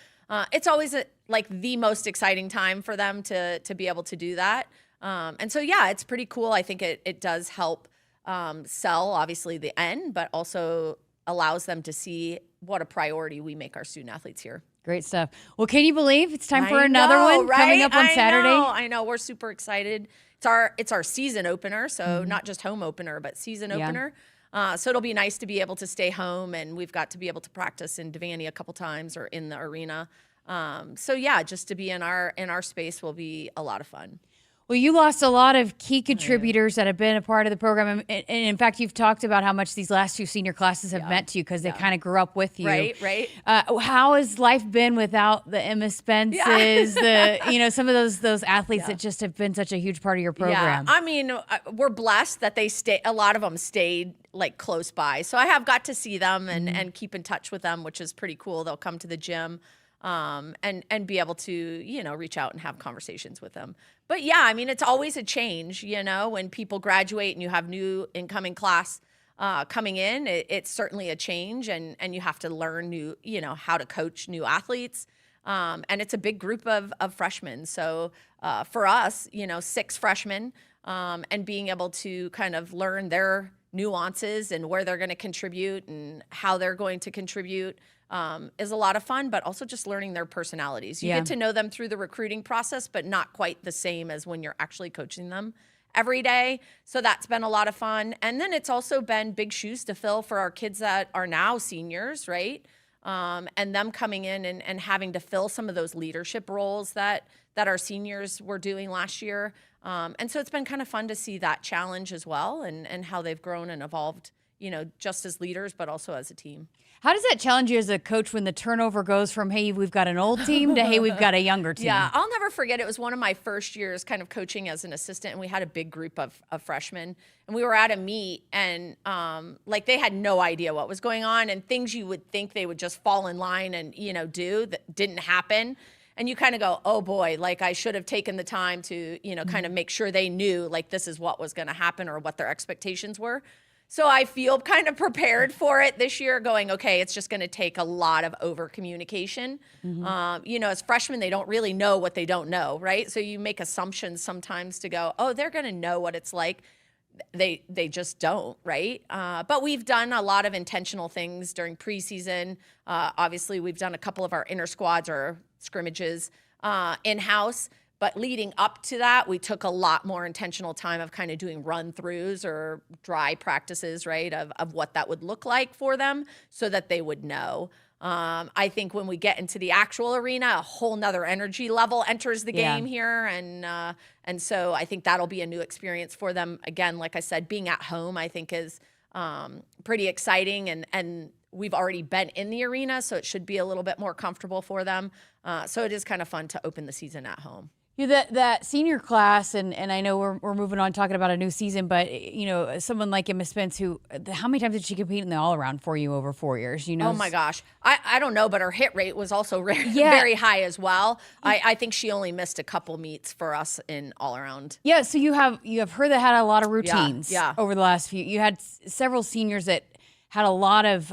it's always the most exciting time for them to be able to do that. And so, yeah, it's pretty cool. I think it does help sell, obviously, the end, but also allows them to see what a priority we make our student athletes here. Great stuff. Well, can you believe it's time for another one coming up on Saturday? I know. We're super excited. It's our season opener, so not just home opener, but season opener. So it'll be nice to be able to stay home, and we've got to be able to practice in Devaney a couple times or in the arena. So yeah, just to be in our space will be a lot of fun. Well, you lost a lot of key contributors that have been a part of the program. And in fact, you've talked about how much these last 2 senior classes have meant to you because they kind of grew up with you. Right. How has life been without the Emma Spences, some of those athletes that just have been such a huge part of your program? Yeah, I mean, we're blessed that a lot of them stayed like close by. So I have got to see them and keep in touch with them, which is pretty cool. They'll come to the gym. And be able to, reach out and have conversations with them. But yeah, I mean, it's always a change, when people graduate and you have new incoming class coming in, it's certainly a change and you have to learn new, how to coach new athletes. And it's a big group of freshmen. So for us, 6 freshmen and being able to kind of learn their nuances and where they're going to contribute and how they're going to contribute is a lot of fun, but also just learning their personalities. You get to know them through the recruiting process, but not quite the same as when you're actually coaching them every day. So that's been a lot of fun. And then it's also been big shoes to fill for our kids that are now seniors, right? And them coming in and having to fill some of those leadership roles that our seniors were doing last year. And so it's been kind of fun to see that challenge as well and how they've grown and evolved, just as leaders, but also as a team. How does that challenge you as a coach when the turnover goes from, hey, we've got an old team to, hey, we've got a younger team? Yeah, I'll never forget. It was one of my first years kind of coaching as an assistant, and we had a big group of freshmen. And we were at a meet, and they had no idea what was going on, and things you would think they would just fall in line and, do that didn't happen. And you kind of go, oh boy, I should have taken the time to, kind of make sure they knew this is what was going to happen or what their expectations were. So I feel kind of prepared for it this year going, okay, it's just going to take a lot of over communication. As freshmen, they don't really know what they don't know, right? So you make assumptions sometimes to go, oh, they're going to know what it's like. They just don't, right? But we've done a lot of intentional things during preseason. Obviously, we've done a couple of our inter squads or scrimmages in-house. But leading up to that, we took a lot more intentional time of kind of doing run-throughs or dry practices, right, of what that would look like for them so that they would know. I think when we get into the actual arena, a whole nother energy level enters the game here. And so I think that'll be a new experience for them. Again, like I said, being at home, I think is pretty exciting. And we've already been in the arena, so it should be a little bit more comfortable for them. So it is kind of fun to open the season at home. That senior class, and I know we're moving on talking about a new season, but someone like Emma Spence, how many times did she compete in the all-around for you over 4 years? Oh my gosh, I don't know, but her hit rate was also very high as well. I think she only missed a couple meets for us in all-around. Yeah, so you have her that had a lot of routines over the last few. You had several seniors that had a lot of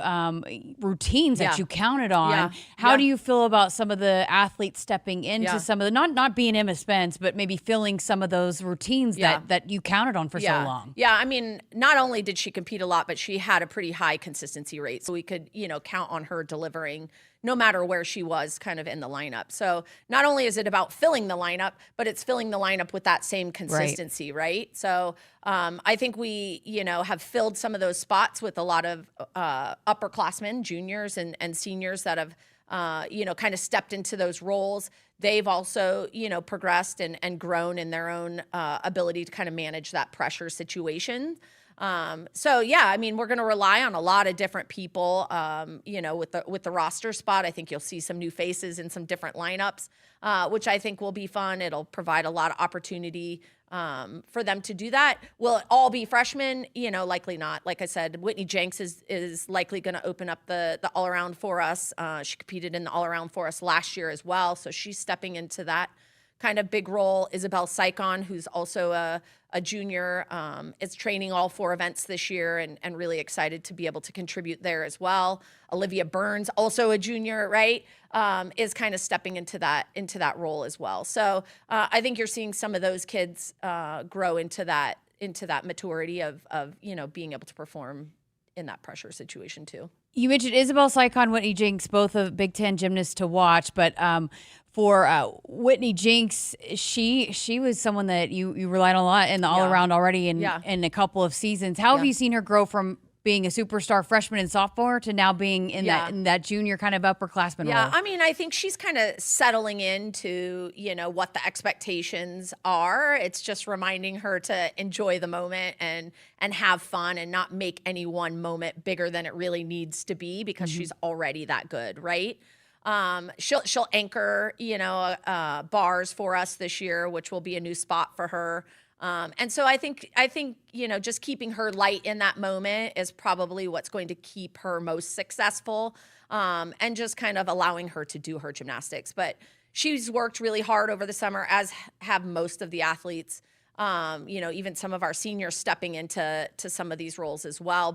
routines that you counted on. How do you feel about some of the athletes stepping into some of the, not being Emma Spence, but maybe filling some of those routines that you counted on for so long? Yeah, I mean, not only did she compete a lot, but she had a pretty high consistency rate. So we could, count on her delivering no matter where she was kind of in the lineup. So not only is it about filling the lineup, but it's filling the lineup with that same consistency, right? So I think we, have filled some of those spots with a lot of upperclassmen, juniors and seniors that have, kind of stepped into those roles. They've also, progressed and grown in their own ability to kind of manage that pressure situation. I mean, we're going to rely on a lot of different people, with the roster spot. I think you'll see some new faces in some different lineups, which I think will be fun. It'll provide a lot of opportunity for them to do that. Will it all be freshmen? Likely not. Like I said, Whitney Jenks is likely going to open up the all-around for us. She competed in the all-around for us last year as well, so she's stepping into that kind of big role. Isabel Sycon, who's also a junior, is training all 4 events this year and really excited to be able to contribute there as well. Olivia Burns, also a junior, right, is kind of stepping into that role as well. So I think you're seeing some of those kids grow into that maturity of being able to perform in that pressure situation too. You mentioned Isabel Sycon, Whitney Jinks, both of Big Ten gymnasts to watch, but for Whitney Jinks, she was someone that you relied on a lot in the all-around already in a couple of seasons. How have you seen her grow from being a superstar freshman and sophomore to now being in that junior kind of upperclassman role? I mean, I think she's kind of settling into, what the expectations are. It's just reminding her to enjoy the moment and have fun and not make any one moment bigger than it really needs to be because she's already that good, right? She'll anchor, bars for us this year, which will be a new spot for her. And so I think, just keeping her light in that moment is probably what's going to keep her most successful, and just kind of allowing her to do her gymnastics. But she's worked really hard over the summer, as have most of the athletes, even some of our seniors stepping into some of these roles as well.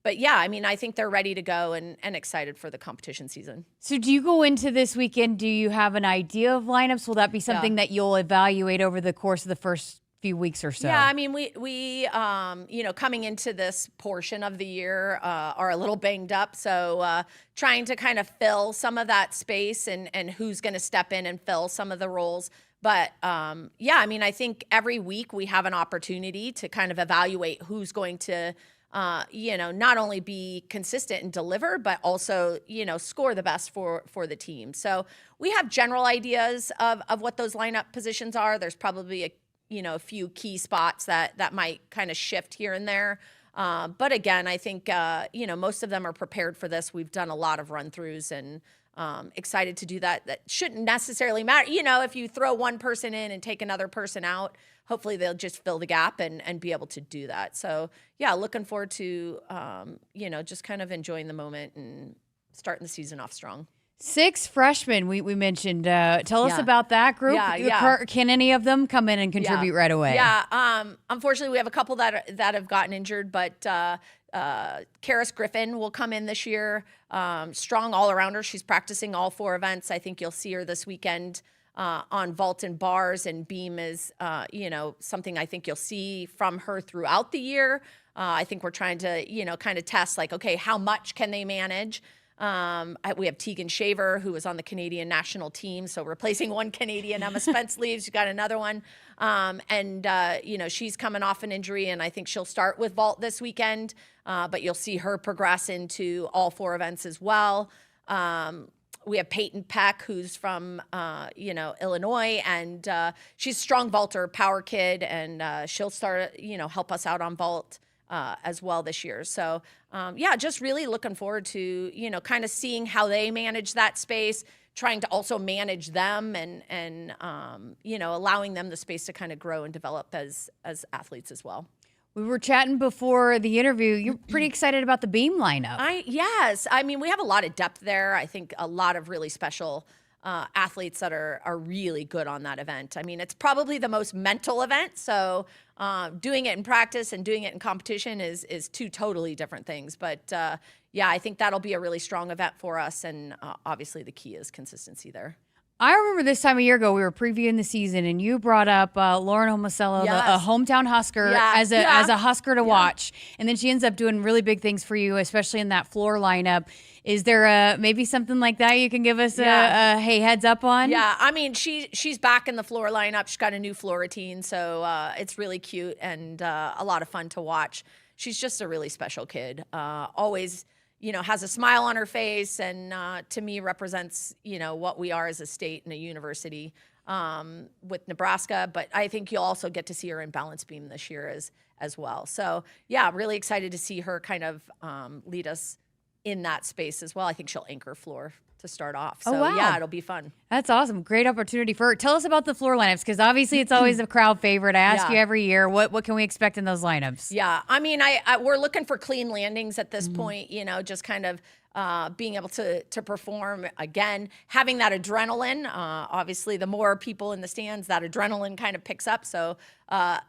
But yeah, I mean, I think they're ready to go and excited for the competition season. So do you go into this weekend, do you have an idea of lineups? Will that be something that you'll evaluate over the course of the first few weeks or so? Yeah, I mean, we coming into this portion of the year are a little banged up. So trying to kind of fill some of that space and who's going to step in and fill some of the roles. But I mean, I think every week we have an opportunity to kind of evaluate who's going to not only be consistent and deliver, but also, score the best for the team. So we have general ideas of what those lineup positions are. There's probably a few key spots that might kind of shift here and there. But again, I think, most of them are prepared for this. We've done a lot of run-throughs and excited to do that. That shouldn't necessarily matter. If you throw one person in and take another person out, hopefully they'll just fill the gap and be able to do that. So yeah, looking forward to, just kind of enjoying the moment and starting the season off strong. 6 freshmen we mentioned. Tell us about that group. Can any of them come in and contribute right away? Yeah. Unfortunately, we have a couple that have gotten injured, but Karis Griffin will come in this year. Strong all-arounder. She's practicing all 4 events. I think you'll see her this weekend on vault and bars, and beam is, something I think you'll see from her throughout the year. I think we're trying to, kind of test okay, how much can they manage? We have Tegan Shaver, who was on the Canadian national team. So replacing one Canadian, Emma Spence leaves, you got another one. She's coming off an injury, and I think she'll start with vault this weekend. But you'll see her progress into all 4 events as well. We have Peyton Peck, who's from, Illinois, and she's a strong vaulter, power kid, and she'll start, help us out on vault as well this year. So, just really looking forward to, kind of seeing how they manage that space, trying to also manage them and allowing them the space to kind of grow and develop as athletes as well. We were chatting before the interview. You're pretty excited about the beam lineup. Yes. I mean, we have a lot of depth there. I think a lot of really special athletes that are really good on that event. I mean, it's probably the most mental event. So doing it in practice and doing it in competition is 2 totally different things. But I think that'll be a really strong event for us. And obviously the key is consistency there. I remember this time a year ago, we were previewing the season, and you brought up Lauren Homocello, a hometown Husker, as a Husker to watch. And then she ends up doing really big things for you, especially in that floor lineup. Is there maybe something like that you can give us a heads up on? Yeah, I mean, she's back in the floor lineup. She's got a new floor routine, so it's really cute and a lot of fun to watch. She's just a really special kid. Always has a smile on her face, and to me represents, what we are as a state and a university with Nebraska. But I think you'll also get to see her in balance beam this year as well. So, really excited to see her kind of lead us in that space as well. I think she'll anchor floor to start off. So, it'll be fun. That's awesome. Great opportunity for her. Tell us about the floor lineups, because obviously it's always a crowd favorite. I ask you every year, what can we expect in those lineups? Yeah, I mean, we're looking for clean landings at this point, just kind of being able to perform again, having that adrenaline. Obviously, the more people in the stands, that adrenaline kind of picks up. So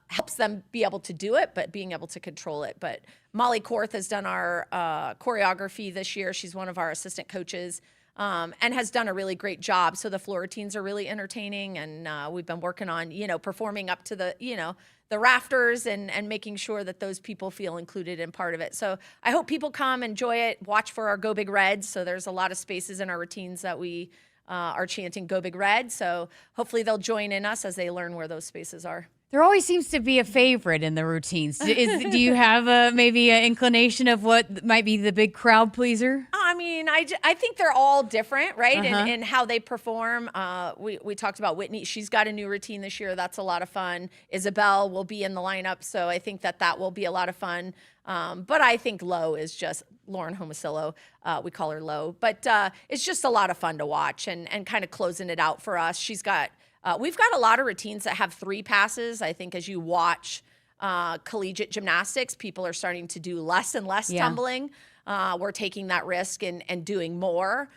helps them be able to do it, but being able to control it. But Molly Korth has done our choreography this year. She's one of our assistant coaches. and has done a really great job. So the floor routines are really entertaining, and we've been working on, performing up to the, the rafters and making sure that those people feel included in part of it. So I hope people come, enjoy it, watch for our Go Big Reds. So there's a lot of spaces in our routines that we are chanting Go Big Red. So hopefully they'll join in us as they learn where those spaces are. There always seems to be a favorite in the routines. Do you have maybe an inclination of what might be the big crowd pleaser? I mean, I think they're all different, right? In how they perform. We talked about Whitney. She's got a new routine this year. That's a lot of fun. Isabel will be in the lineup, so I think that will be a lot of fun. But I think Low is just Lauren Homisillo. We call her Low. But it's just a lot of fun to watch and kind of closing it out for us. We've got a lot of routines that have 3 passes. I think as you watch collegiate gymnastics, people are starting to do less and less tumbling. We're taking that risk and doing more,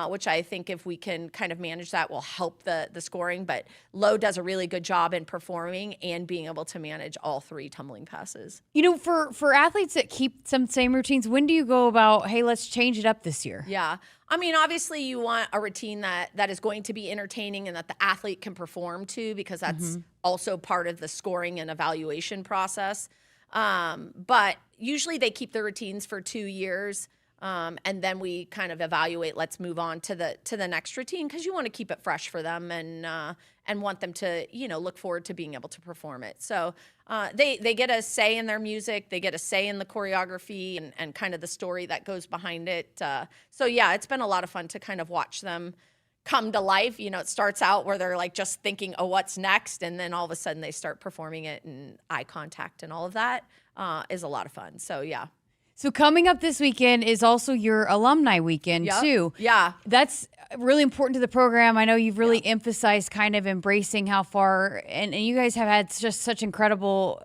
which I think if we can kind of manage that will help the scoring. But Low does a really good job in performing and being able to manage all 3 tumbling passes. For athletes that keep some same routines, when do you go about, hey, let's change it up this year? Yeah. I mean, obviously you want a routine that is going to be entertaining and that the athlete can perform to, because that's also part of the scoring and evaluation process. But usually they keep the routines for 2 years. And then we kind of evaluate, let's move on to the next routine, because you want to keep it fresh for them and want them to, look forward to being able to perform it. So they get a say in their music, they get a say in the choreography and kind of the story that goes behind it. So yeah, it's been a lot of fun to kind of watch them come to life. It starts out where they're like just thinking, oh, what's next? And then all of a sudden they start performing it, and eye contact and all of that is a lot of fun. So yeah. So coming up this weekend is also your alumni weekend too. Yeah. That's really important to the program. I know you've really emphasized kind of embracing how far, and you guys have had just such incredible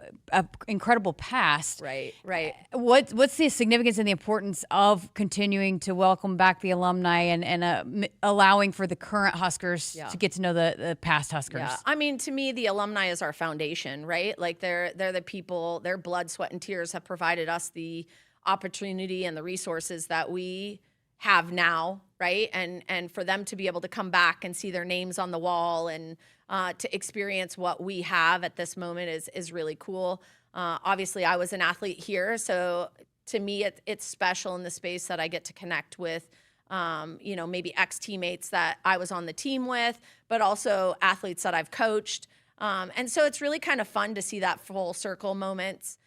past. Right. What's the significance and the importance of continuing to welcome back the alumni and allowing for the current Huskers to get to know the past Huskers? Yeah. I mean, to me, the alumni is our foundation, right? Like they're the people, their blood, sweat, and tears have provided us the opportunity and the resources that we have now, right? And for them to be able to come back and see their names on the wall and to experience what we have at this moment is really cool. Obviously, I was an athlete here, so to me, it's special in the space that I get to connect with, maybe ex-teammates that I was on the team with, but also athletes that I've coached. And so it's really kind of fun to see that full circle moments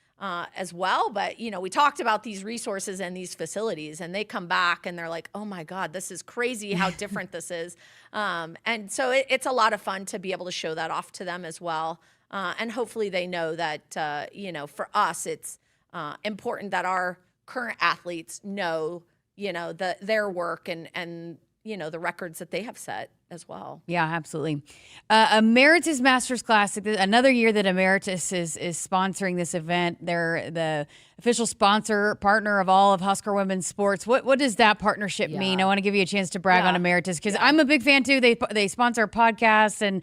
as well. But, we talked about these resources and these facilities, and they come back and they're like, oh my God, this is crazy how different this is. And so it's a lot of fun to be able to show that off to them as well. And hopefully they know that, for us, it's important that our current athletes know, their work and the records that they have set as well. Yeah, absolutely. Emeritus Masters Classic, another year that Emeritus is sponsoring this event. They're the official partner of all of Husker women's sports. What does that partnership mean? I want to give you a chance to brag on Emeritus, because I'm a big fan too. They sponsor our podcast, and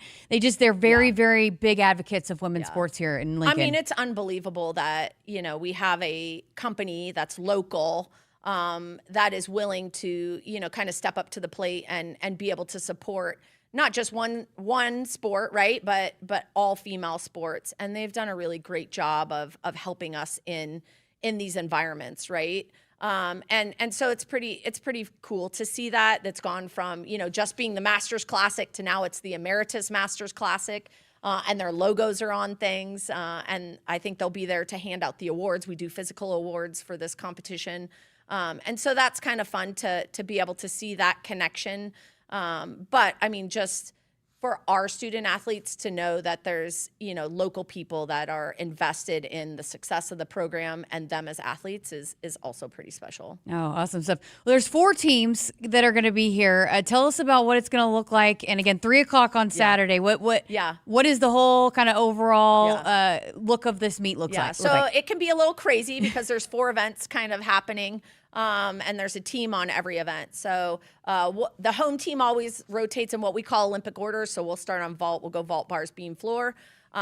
they're very, very big advocates of women's sports here in Lincoln. I mean, it's unbelievable that, we have a company that's local that is willing to, kind of step up to the plate and be able to support not just one sport, right, but all female sports. And they've done a really great job of helping us in these environments, right? And so it's pretty cool to see that. That's gone from, just being the Masters Classic to now it's the Emeritus Masters Classic. And their logos are on things. And I think they'll be there to hand out the awards. We do physical awards for this competition. And so that's kind of fun to be able to see that connection. But I mean, just for our student athletes to know that there's, local people that are invested in the success of the program and them as athletes is also pretty special. Oh, awesome stuff. Well, there's 4 teams that are going to be here. Tell us about what it's going to look like. And again, 3:00 on Saturday. What is the whole kind of overall look of this meet looks like? So it can be a little crazy because there's 4 events kind of happening. And there's a team on every event. So the home team always rotates in what we call Olympic order. So we'll start on vault. We'll go vault, bars, beam, floor.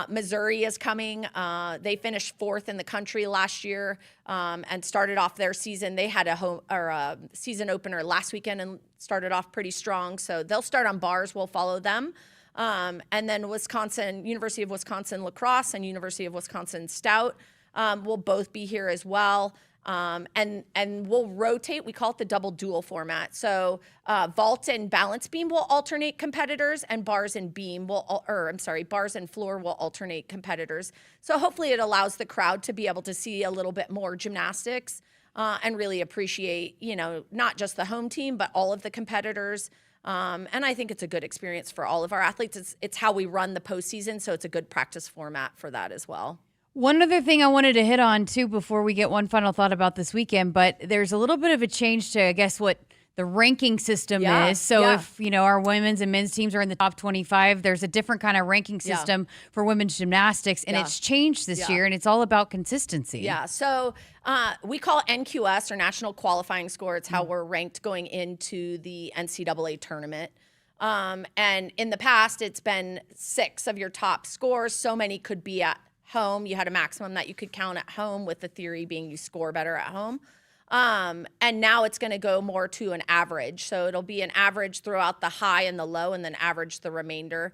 Missouri is coming. They finished 4th in the country last year and started off their season. They had a season opener last weekend and started off pretty strong. So they'll start on bars. We'll follow them. And then Wisconsin, University of Wisconsin lacrosse and University of Wisconsin stout will both be here as well. And we'll rotate. We call it the double dual format. So vault and balance beam will alternate competitors, and bars and floor will alternate competitors. So hopefully it allows the crowd to be able to see a little bit more gymnastics and really appreciate, not just the home team, but all of the competitors. And I think it's a good experience for all of our athletes. It's how we run the postseason, so it's a good practice format for that as well. One other thing I wanted to hit on, too, before we get one final thought about this weekend, but there's a little bit of a change to, I guess, what the ranking system is. So if, our women's and men's teams are in the top 25, there's a different kind of ranking system for women's gymnastics, and it's changed this year, and it's all about consistency. Yeah, so we call NQS, or National Qualifying Score. It's how we're ranked going into the NCAA tournament. And in the past, it's been 6 of your top scores. So many could be at home. You had a maximum that you could count at home, with the theory being you score better at home. And now it's going to go more to an average. So it'll be an average throughout the high and the low, and then average the remainder,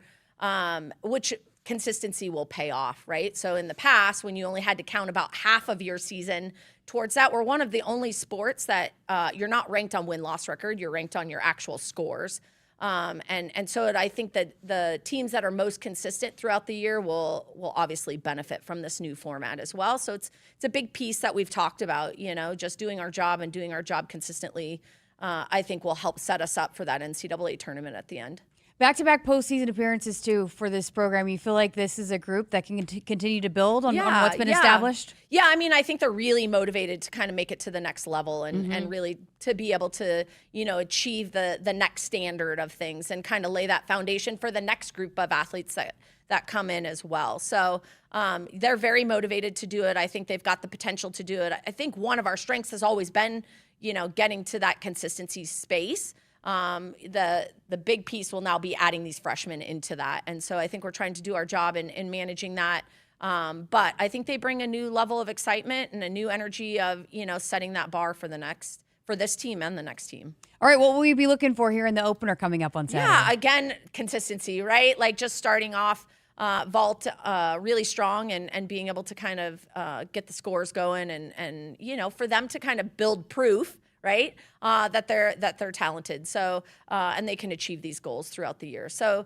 which consistency will pay off, right? So in the past, when you only had to count about half of your season towards that, we're one of the only sports that you're not ranked on win-loss record. You're ranked on your actual scores. And so I think that the teams that are most consistent throughout the year will obviously benefit from this new format as well. So it's a big piece that we've talked about, just doing our job and doing our job consistently, I think will help set us up for that NCAA tournament at the end. Back-to-back postseason appearances, too, for this program. You feel like this is a group that can continue to build on what's been established? Yeah, I mean, I think they're really motivated to kind of make it to the next level and really to be able to, achieve the next standard of things and kind of lay that foundation for the next group of athletes that come in as well. So they're very motivated to do it. I think they've got the potential to do it. I think one of our strengths has always been, getting to that consistency space. The big piece will now be adding these freshmen into that. And so I think we're trying to do our job in managing that. But I think they bring a new level of excitement and a new energy of, setting that bar for this team and the next team. All right, what will we be looking for here in the opener coming up on Saturday? Yeah, again, consistency, right? Like just starting off vault really strong and being able to kind of get the scores going and for them to kind of build proof, right? That they're talented. So, and they can achieve these goals throughout the year. So,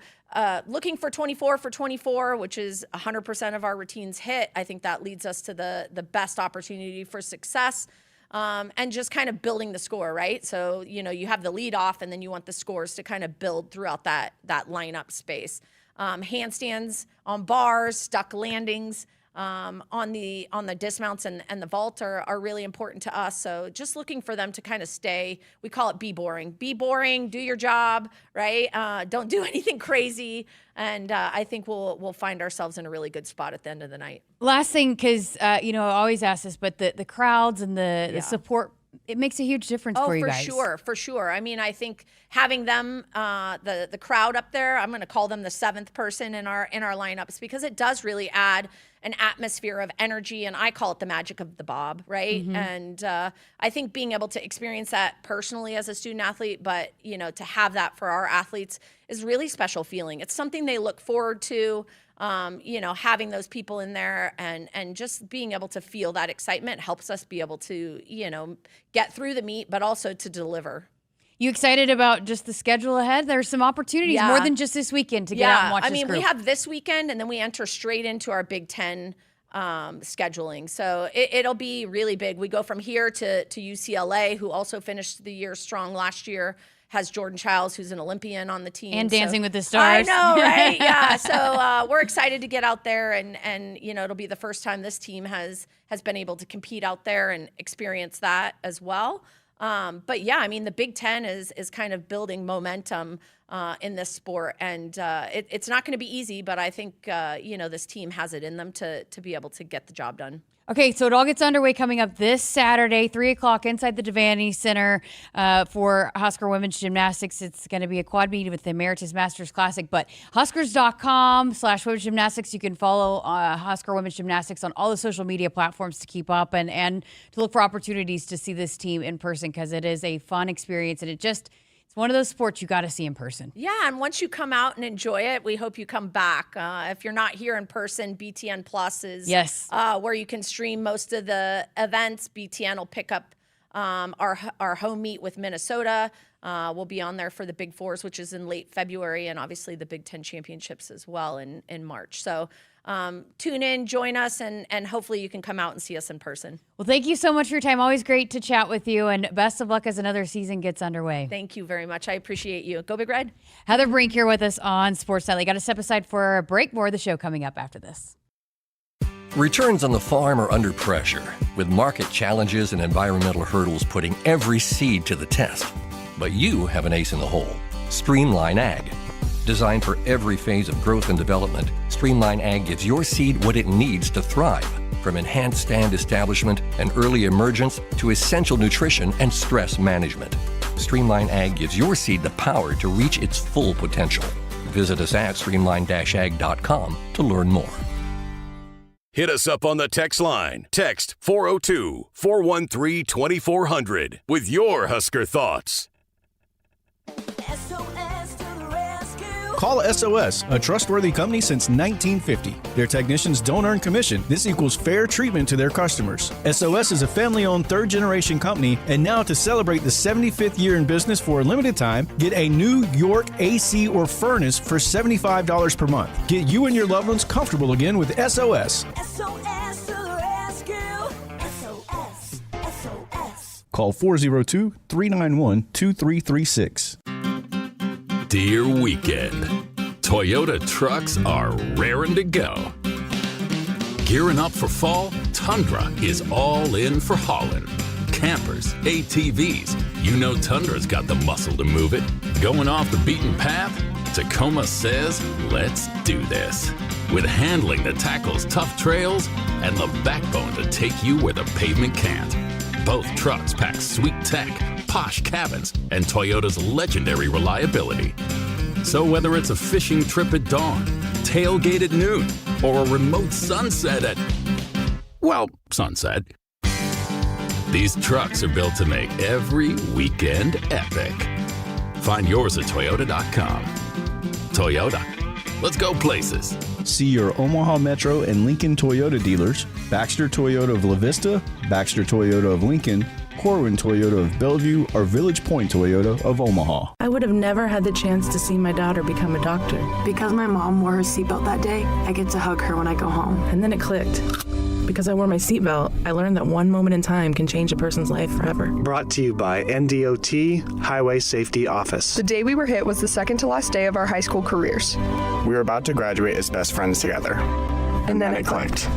looking for 24 for 24, which is 100% of our routines hit. I think that leads us to the best opportunity for success. And just kind of building the score, right? So, you have the lead off, and then you want the scores to kind of build throughout that lineup space. Handstands on bars, stuck landings, on the dismounts and the vault are really important to us. So just looking for them to kind of stay, we call it be boring. Be boring, do your job, right? Don't do anything crazy. And I think we'll find ourselves in a really good spot at the end of the night. Last thing, because, I always ask this, but the crowds and the support, it makes a huge difference for you guys. For sure. I mean, I think having them, the crowd up there, I'm going to call them the 7th person in our lineups, because it does really add an atmosphere of energy, and I call it the magic of the bob, right? Mm-hmm. And I think being able to experience that personally as a student athlete, but to have that for our athletes is really special feeling. It's something they look forward to. Having those people in there and just being able to feel that excitement helps us be able to, get through the meet, but also to deliver. You excited about just the schedule ahead? There's some opportunities more than just this weekend to get out and watch this group. We have this weekend, and then we enter straight into our Big Ten scheduling. So it'll be really big. We go from here to UCLA, who also finished the year strong last year. Has Jordan Childs, who's an Olympian on the team. And Dancing with the Stars. I know, right? Yeah. So we're excited to get out there, and it'll be the first time this team has been able to compete out there and experience that as well. But yeah, I mean, the Big Ten is kind of building momentum in this sport. And it's not going to be easy, but I think, this team has it in them to be able to get the job done. Okay, so it all gets underway coming up this Saturday, 3 o'clock inside the Devaney Center for Husker Women's Gymnastics. It's going to be a quad meet with the Emeritus Masters Classic, but Huskers.com/women's gymnastics. You can follow Husker Women's Gymnastics on all the social media platforms to keep up and to look for opportunities to see this team in person, because it is a fun experience, and it's one of those sports you got to see in person. Yeah, and once you come out and enjoy it, we hope you come back. If you're not here in person, BTN Plus is where you can stream most of the events. BTN will pick up our home meet with Minnesota. We'll be on there for the Big Fours, which is in late February, and obviously the Big Ten Championships as well in March. So tune in, join us, and hopefully you can come out and see us in person. Well, thank you so much for your time. Always great to chat with you, and best of luck as another season gets underway. Thank you very much. I appreciate you. Go Big Red. Heather Brink here with us on Sports Nightly. Got to step aside for a break. More of the show coming up after this. Returns on the farm are under pressure, with market challenges and environmental hurdles putting every seed to the test. But you have an ace in the hole: Streamline Ag. Designed for every phase of growth and development, Streamline Ag gives your seed what it needs to thrive, from enhanced stand establishment and early emergence to essential nutrition and stress management. Streamline Ag gives your seed the power to reach its full potential. Visit us at streamline-ag.com to learn more. Hit us up on the text line. Text 402-413-2400 with your Husker thoughts. Call SOS, a trustworthy company since 1950. Their technicians don't earn commission. This equals fair treatment to their customers. SOS is a family-owned third-generation company, and now to celebrate the 75th year in business for a limited time, get a New York AC or furnace for $75 per month. Get you and your loved ones comfortable again with SOS. SOS to the rescue. SOS. SOS. Call 402-391-2336. Dear weekend, Toyota trucks are raring to go. Gearing up for fall, Tundra is all in for hauling. Campers, ATVs, Tundra's got the muscle to move it. Going off the beaten path? Tacoma says, let's do this. With handling that tackles tough trails and the backbone to take you where the pavement can't. Both trucks pack sweet tech, posh cabins, and Toyota's legendary reliability. So whether it's a fishing trip at dawn, tailgate at noon, or a remote sunset at, sunset, these trucks are built to make every weekend epic. Find yours at Toyota.com. Toyota, let's go places. See your Omaha Metro and Lincoln Toyota dealers: Baxter Toyota of La Vista, Baxter Toyota of Lincoln, Corwin Toyota of Bellevue, or Village Point Toyota of Omaha. I would have never had the chance to see my daughter become a doctor. Because my mom wore her seatbelt that day, I get to hug her when I go home. And then it clicked. Because I wore my seatbelt, I learned that one moment in time can change a person's life forever. Brought to you by NDOT Highway Safety Office. The day we were hit was the second to last day of our high school careers. We were about to graduate as best friends together. And then it clicked.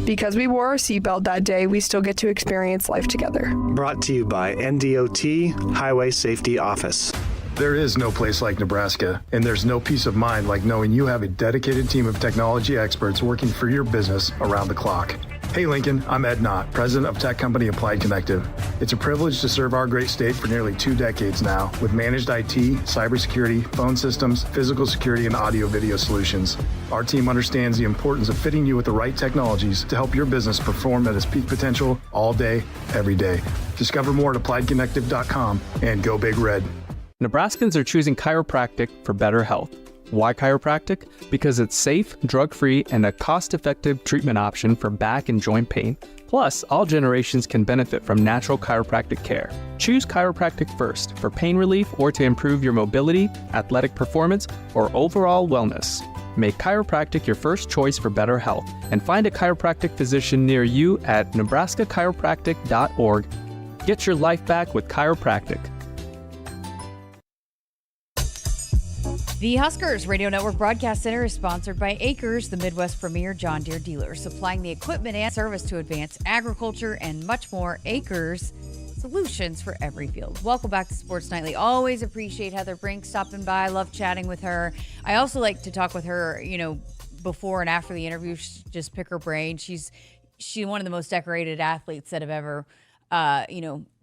Because we wore our seatbelt that day, we still get to experience life together. Brought to you by NDOT Highway Safety Office. There is no place like Nebraska, and there's no peace of mind like knowing you have a dedicated team of technology experts working for your business around the clock. Hey Lincoln, I'm Ed Knott, president of tech company Applied Connective. It's a privilege to serve our great state for nearly 2 decades now with managed IT, cybersecurity, phone systems, physical security, and audio-video solutions. Our team understands the importance of fitting you with the right technologies to help your business perform at its peak potential all day, every day. Discover more at appliedconnective.com and go Big Red. Nebraskans are choosing chiropractic for better health. Why chiropractic? Because it's safe, drug-free, and a cost-effective treatment option for back and joint pain. Plus, all generations can benefit from natural chiropractic care. Choose chiropractic first for pain relief or to improve your mobility, athletic performance, or overall wellness. Make chiropractic your first choice for better health, and find a chiropractic physician near you at nebraskachiropractic.org. Get your life back with chiropractic. The Huskers Radio Network Broadcast Center is sponsored by Akrs, the Midwest premier John Deere dealer, supplying the equipment and service to advance agriculture and much more. Akrs, solutions for every field. Welcome back to Sports Nightly. Always appreciate Heather Brink stopping by. I love chatting with her. I also like to talk with her, before and after the interview, just pick her brain. She's one of the most decorated athletes that have ever,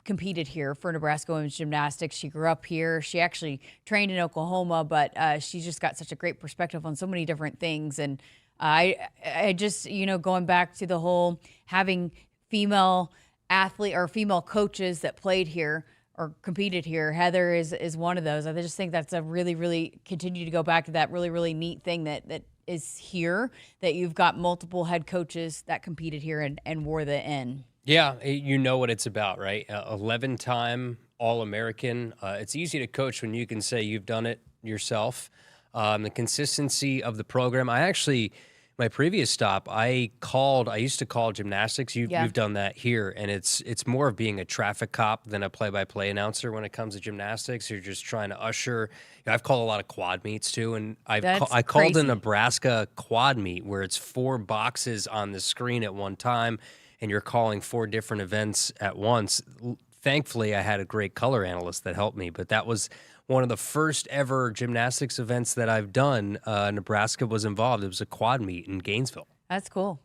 competed here for Nebraska women's gymnastics. She grew up here. She actually trained in Oklahoma, but she's just got such a great perspective on so many different things. And I just, going back to the whole having female athlete or female coaches that played here or competed here, Heather is one of those. I just think that's a really, really continue to go back to that really, really neat thing that is here, that you've got multiple head coaches that competed here and wore the N. Yeah, you know what it's about, right? 11-time All-American. It's easy to coach when you can say you've done it yourself. The consistency of the program. My previous stop, I used to call gymnastics. You've done that here, and it's more of being a traffic cop than a play-by-play announcer when it comes to gymnastics. You're just trying to usher. I've called a lot of quad meets too, and I called a Nebraska quad meet where it's 4 boxes on the screen at one time, and you're calling 4 different events at once. Thankfully, I had a great color analyst that helped me, but that was one of the first ever gymnastics events that I've done. Nebraska was involved. It was a quad meet in Gainesville. That's cool.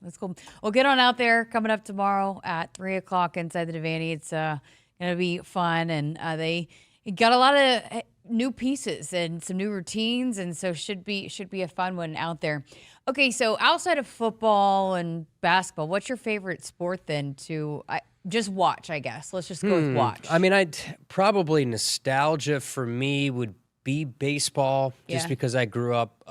Well, get on out there. Coming up tomorrow at 3 o'clock inside the Devaney. It's going to be fun, and they got a lot of new pieces and some new routines, and so should be a fun one out there. Okay, so outside of football and basketball, what's your favorite sport then to just watch, I guess? Let's just go with watch. I'd probably nostalgia for me would be baseball, just because I grew up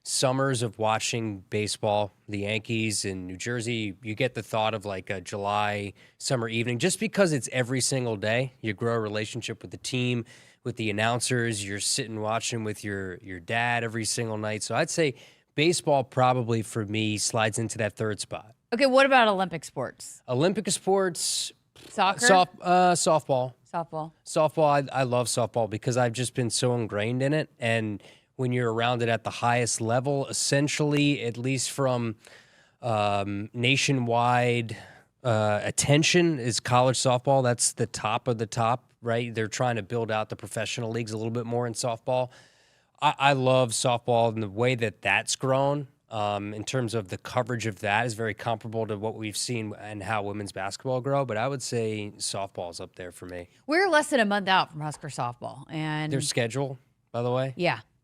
summers of watching baseball, the Yankees in New Jersey. You get the thought of like a July summer evening, just because it's every single day. You grow a relationship with the team, with the announcers. You're sitting watching with your dad every single night. So I'd say baseball probably for me slides into that third spot. Okay, what about Olympic sports? Olympic sports, soccer, softball. Softball. I love softball because I've just been so ingrained in it. And when you're around it at the highest level, essentially, at least from nationwide attention, is college softball. That's the top of the top, right? They're trying to build out the professional leagues a little bit more in softball. I love softball, and the way that that's grown in terms of the coverage of that is very comparable to what we've seen and how women's basketball grow. But I would say softball's up there for me. We're less than a month out from Husker softball, and their schedule, by the way,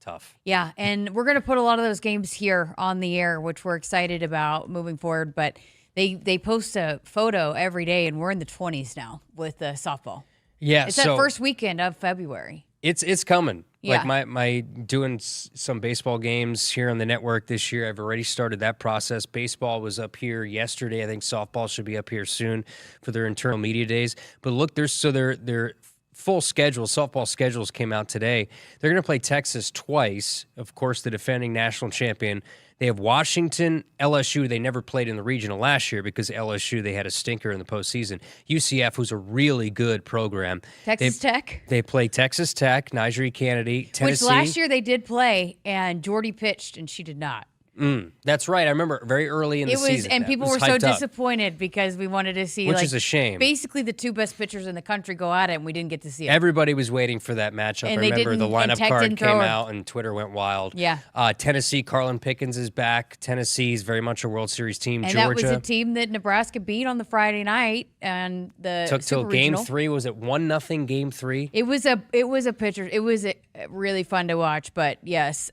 tough. Yeah, and we're going to put a lot of those games here on the air, which we're excited about moving forward. But they post a photo every day, and we're in the 20s now with softball. Yeah, it's that first weekend of February. It's coming. Yeah. Like my doing some baseball games here on the network this year. I've already started that process. Baseball was up here yesterday. I think softball should be up here soon for their internal media days. But look, their full schedule, softball schedules came out today. They're going to play Texas twice. Of course, the defending national champion. They have Washington, LSU. They never played in the regional last year because LSU, they had a stinker in the postseason. UCF, who's a really good program. Texas Tech. They play Texas Tech, Najee Kennedy, Tennessee. Which last year they did play, and Jordy pitched, and she did not. That's right. I remember very early in the season. And people were so disappointed because we wanted to see, which is a shame. Basically, the 2 best pitchers in the country go at it, and we didn't get to see it. Everybody was waiting for that matchup. And I remember the lineup card came out, and Twitter went wild. Yeah. Tennessee, Carlin Pickens is back. Tennessee is very much a World Series team. And Georgia. that was a team that Nebraska beat on the Friday night, and the took till Game regional. 3. Was it 1-0 Game 3? It was a pitcher. It was really fun to watch. But yes,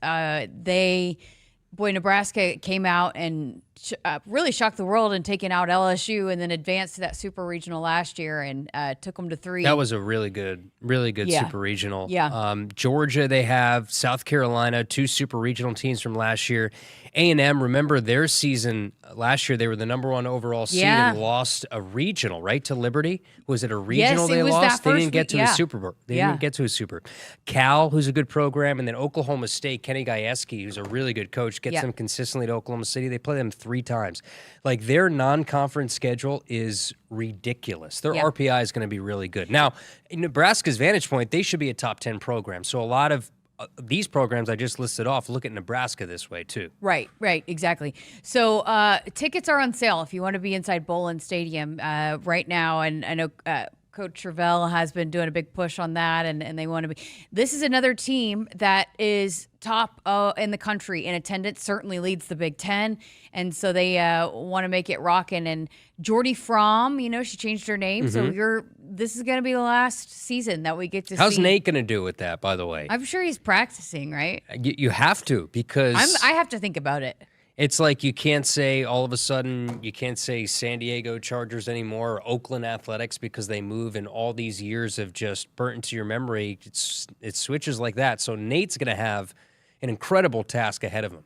Nebraska came out and really shocked the world and taken out LSU, and then advanced to that super regional last year and took them to 3. That was a really good super regional. Yeah. Georgia, they have South Carolina, 2 super regional teams from last year. A&M, remember their season last year, they were the number 1 overall seed and lost a regional, right, to Liberty? Was it a regional they lost? They didn't get to a Super Bowl. They didn't get to a Super. Cal, who's a good program, and then Oklahoma State, Kenny Gajewski, who's a really good coach, gets them consistently to Oklahoma City. They play them 3 times. Like, their non-conference schedule is ridiculous. Their RPI is going to be really good. Now, in Nebraska's vantage point, they should be a top 10 program. So a lot of these programs I just listed off look at Nebraska this way too. Right, exactly. So tickets are on sale if you want to be inside Bowlin Stadium right now. And I know Coach Travell has been doing a big push on that, and they want to be. This is another team that is top in the country in attendance, certainly leads the Big Ten, and so they want to make it rocking. And Jordy Fromm, she changed her name, so this is going to be the last season that we get to see. How's Nate going to do with that, by the way? I'm sure he's practicing, right? You have to, because I have to think about it. It's like you can't say all of a sudden, you can't say San Diego Chargers anymore or Oakland Athletics because they move, and all these years have just burnt into your memory. It switches like that. So Nate's going to have an incredible task ahead of him.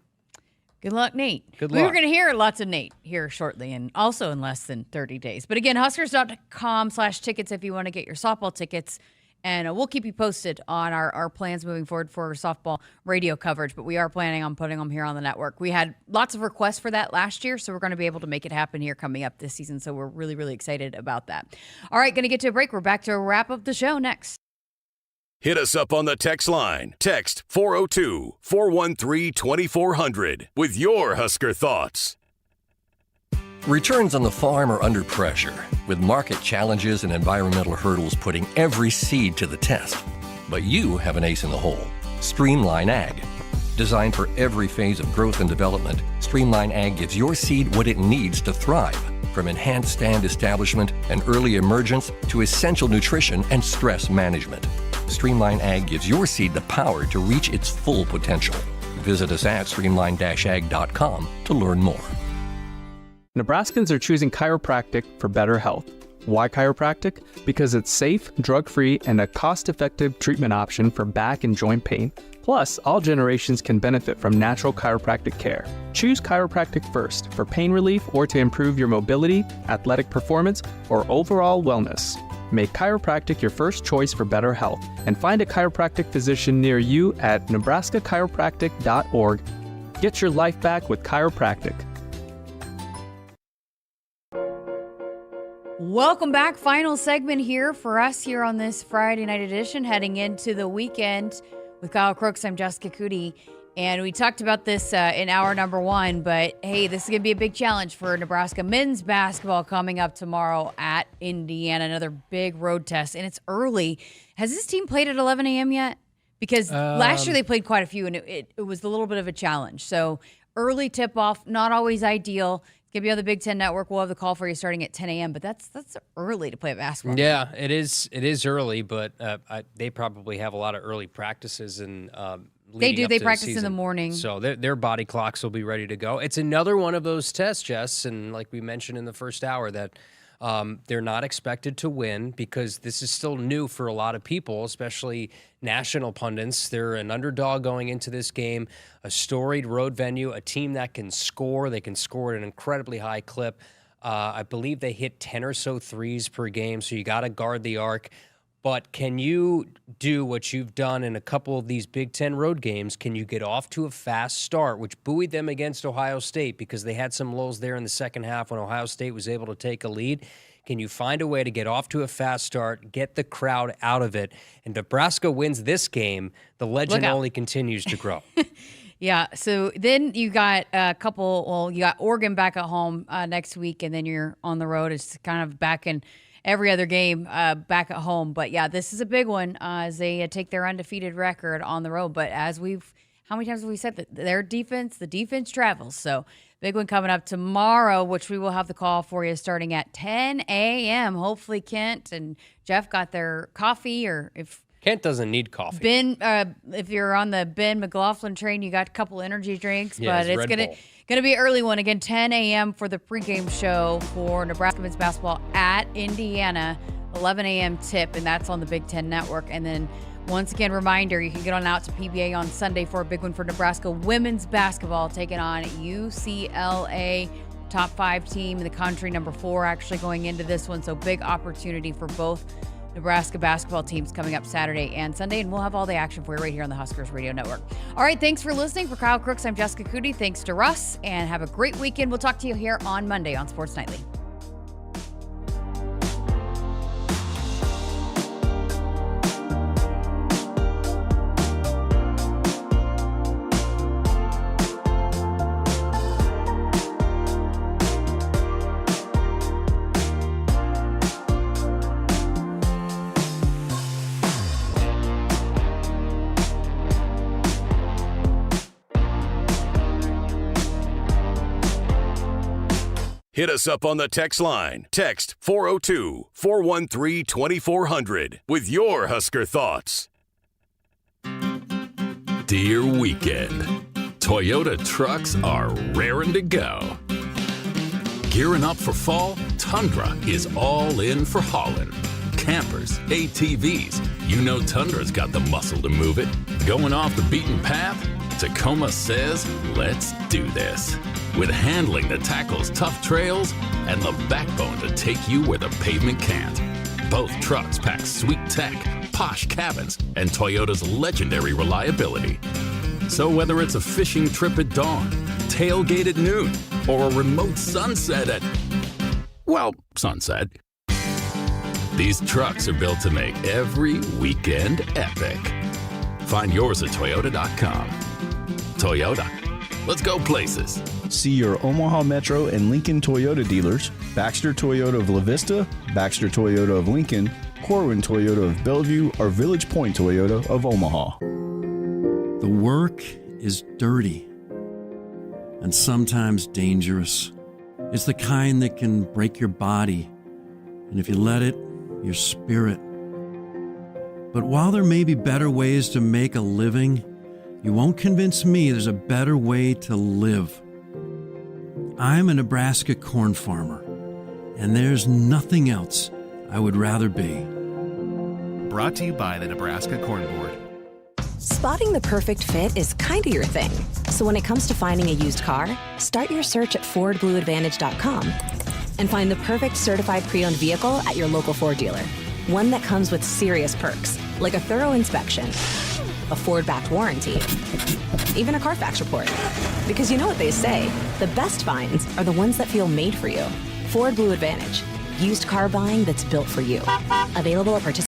Good luck, Nate. Good luck. We're going to hear lots of Nate here shortly, and also in less than 30 days. But again, Huskers.com/tickets if you want to get your softball tickets. And we'll keep you posted on our plans moving forward for softball radio coverage. But we are planning on putting them here on the network. We had lots of requests for that last year, so we're going to be able to make it happen here coming up this season. So we're really, really excited about that. All right, going to get to a break. We're back to wrap up the show next. Hit us up on the text line. Text 402-413-2400 with your Husker thoughts. Returns on the farm are under pressure, with market challenges and environmental hurdles putting every seed to the test. But you have an ace in the hole. Streamline Ag. Designed for every phase of growth and development, Streamline Ag gives your seed what it needs to thrive, from enhanced stand establishment and early emergence to essential nutrition and stress management. Streamline Ag gives your seed the power to reach its full potential. Visit us at streamline-ag.com to learn more. Nebraskans are choosing chiropractic for better health. Why chiropractic? Because it's safe, drug-free, and a cost-effective treatment option for back and joint pain. Plus, all generations can benefit from natural chiropractic care. Choose chiropractic first for pain relief or to improve your mobility, athletic performance, or overall wellness. Make chiropractic your first choice for better health, and find a chiropractic physician near you at nebraskachiropractic.org. Get your life back with chiropractic. Welcome back. Final segment here for us here on this Friday night edition, heading into the weekend with Kyle Crooks. I'm Jessica Coody, and we talked about this in hour number one, but hey, this is going to be a big challenge for Nebraska men's basketball coming up tomorrow at Indiana, another big road test, and it's early. Has this team played at 11 a.m. yet? Because last year they played quite a few, and it was a little bit of a challenge. So early tip-off, not always ideal. It's going to be on the Big Ten Network. We'll have the call for you starting at 10 a.m., but that's early to play basketball. Yeah, it is early, but they probably have a lot of early practices and they do. They practice in the morning. So their body clocks will be ready to go. It's another one of those tests, Jess, and like we mentioned in the first hour, that they're not expected to win because this is still new for a lot of people, especially national pundits. They're an underdog going into this game, a storied road venue, a team that can score. They can score at an incredibly high clip. I believe they hit 10 or so threes per game, so you got to guard the arc. But can you do what you've done in a couple of these Big Ten road games? Can you get off to a fast start, which buoyed them against Ohio State because they had some lulls there in the second half when Ohio State was able to take a lead? Can you find a way to get off to a fast start, get the crowd out of it? And Nebraska wins this game, the legend only continues to grow. Yeah, so then you got you got Oregon back at home next week, and then you're on the road. It's kind of back in every other game back at home. But yeah, this is a big one as they take their undefeated record on the road. But how many times have we said that the defense travels? So big one coming up tomorrow, which we will have the call for you starting at 10 a.m. Hopefully Kent and Jeff got their coffee, or if Kent doesn't need coffee. Ben, if you're on the Ben McLaughlin train, you got a couple energy drinks, but it's gonna be an early one again, 10 a.m. for the pregame show for Nebraska men's basketball at Indiana, 11 a.m. tip, and that's on the Big Ten Network. And then once again, reminder, you can get on out to PBA on Sunday for a big one for Nebraska women's basketball, taking on UCLA, top 5 team in the country, number 4 actually going into this one. So big opportunity for both Nebraska basketball teams coming up Saturday and Sunday, and we'll have all the action for you right here on the Huskers Radio Network. All right, thanks for listening. For Kyle Crooks, I'm Jessica Coody. Thanks to Russ, and have a great weekend. We'll talk to you here on Monday on Sports Nightly. Hit us up on the text line. Text 402-413-2400 with your Husker thoughts. Dear weekend, Toyota trucks are raring to go. Gearing up for fall, Tundra is all in for hauling. Campers, ATVs, you know Tundra's got the muscle to move it. Going off the beaten path? Tacoma says, let's do this. With handling that tackles tough trails and the backbone to take you where the pavement can't. Both trucks pack sweet tech, posh cabins, and Toyota's legendary reliability. So whether it's a fishing trip at dawn, tailgate at noon, or a remote sunset at, well, sunset, these trucks are built to make every weekend epic. Find yours at Toyota.com. Toyota, let's go places. See your Omaha Metro and Lincoln Toyota dealers, Baxter Toyota of La Vista, Baxter Toyota of Lincoln, Corwin Toyota of Bellevue, or Village Point Toyota of Omaha. The work is dirty and sometimes dangerous. It's the kind that can break your body, and if you let it, your spirit. But while there may be better ways to make a living, you won't convince me there's a better way to live. I'm a Nebraska corn farmer, and there's nothing else I would rather be. Brought to you by the Nebraska Corn Board. Spotting the perfect fit is kind of your thing. So when it comes to finding a used car, start your search at FordBlueAdvantage.com and find the perfect certified pre-owned vehicle at your local Ford dealer. One that comes with serious perks, like a thorough inspection, a Ford-backed warranty, even a Carfax report. Because you know what they say, the best finds are the ones that feel made for you. Ford Blue Advantage. Used car buying that's built for you. Available at participating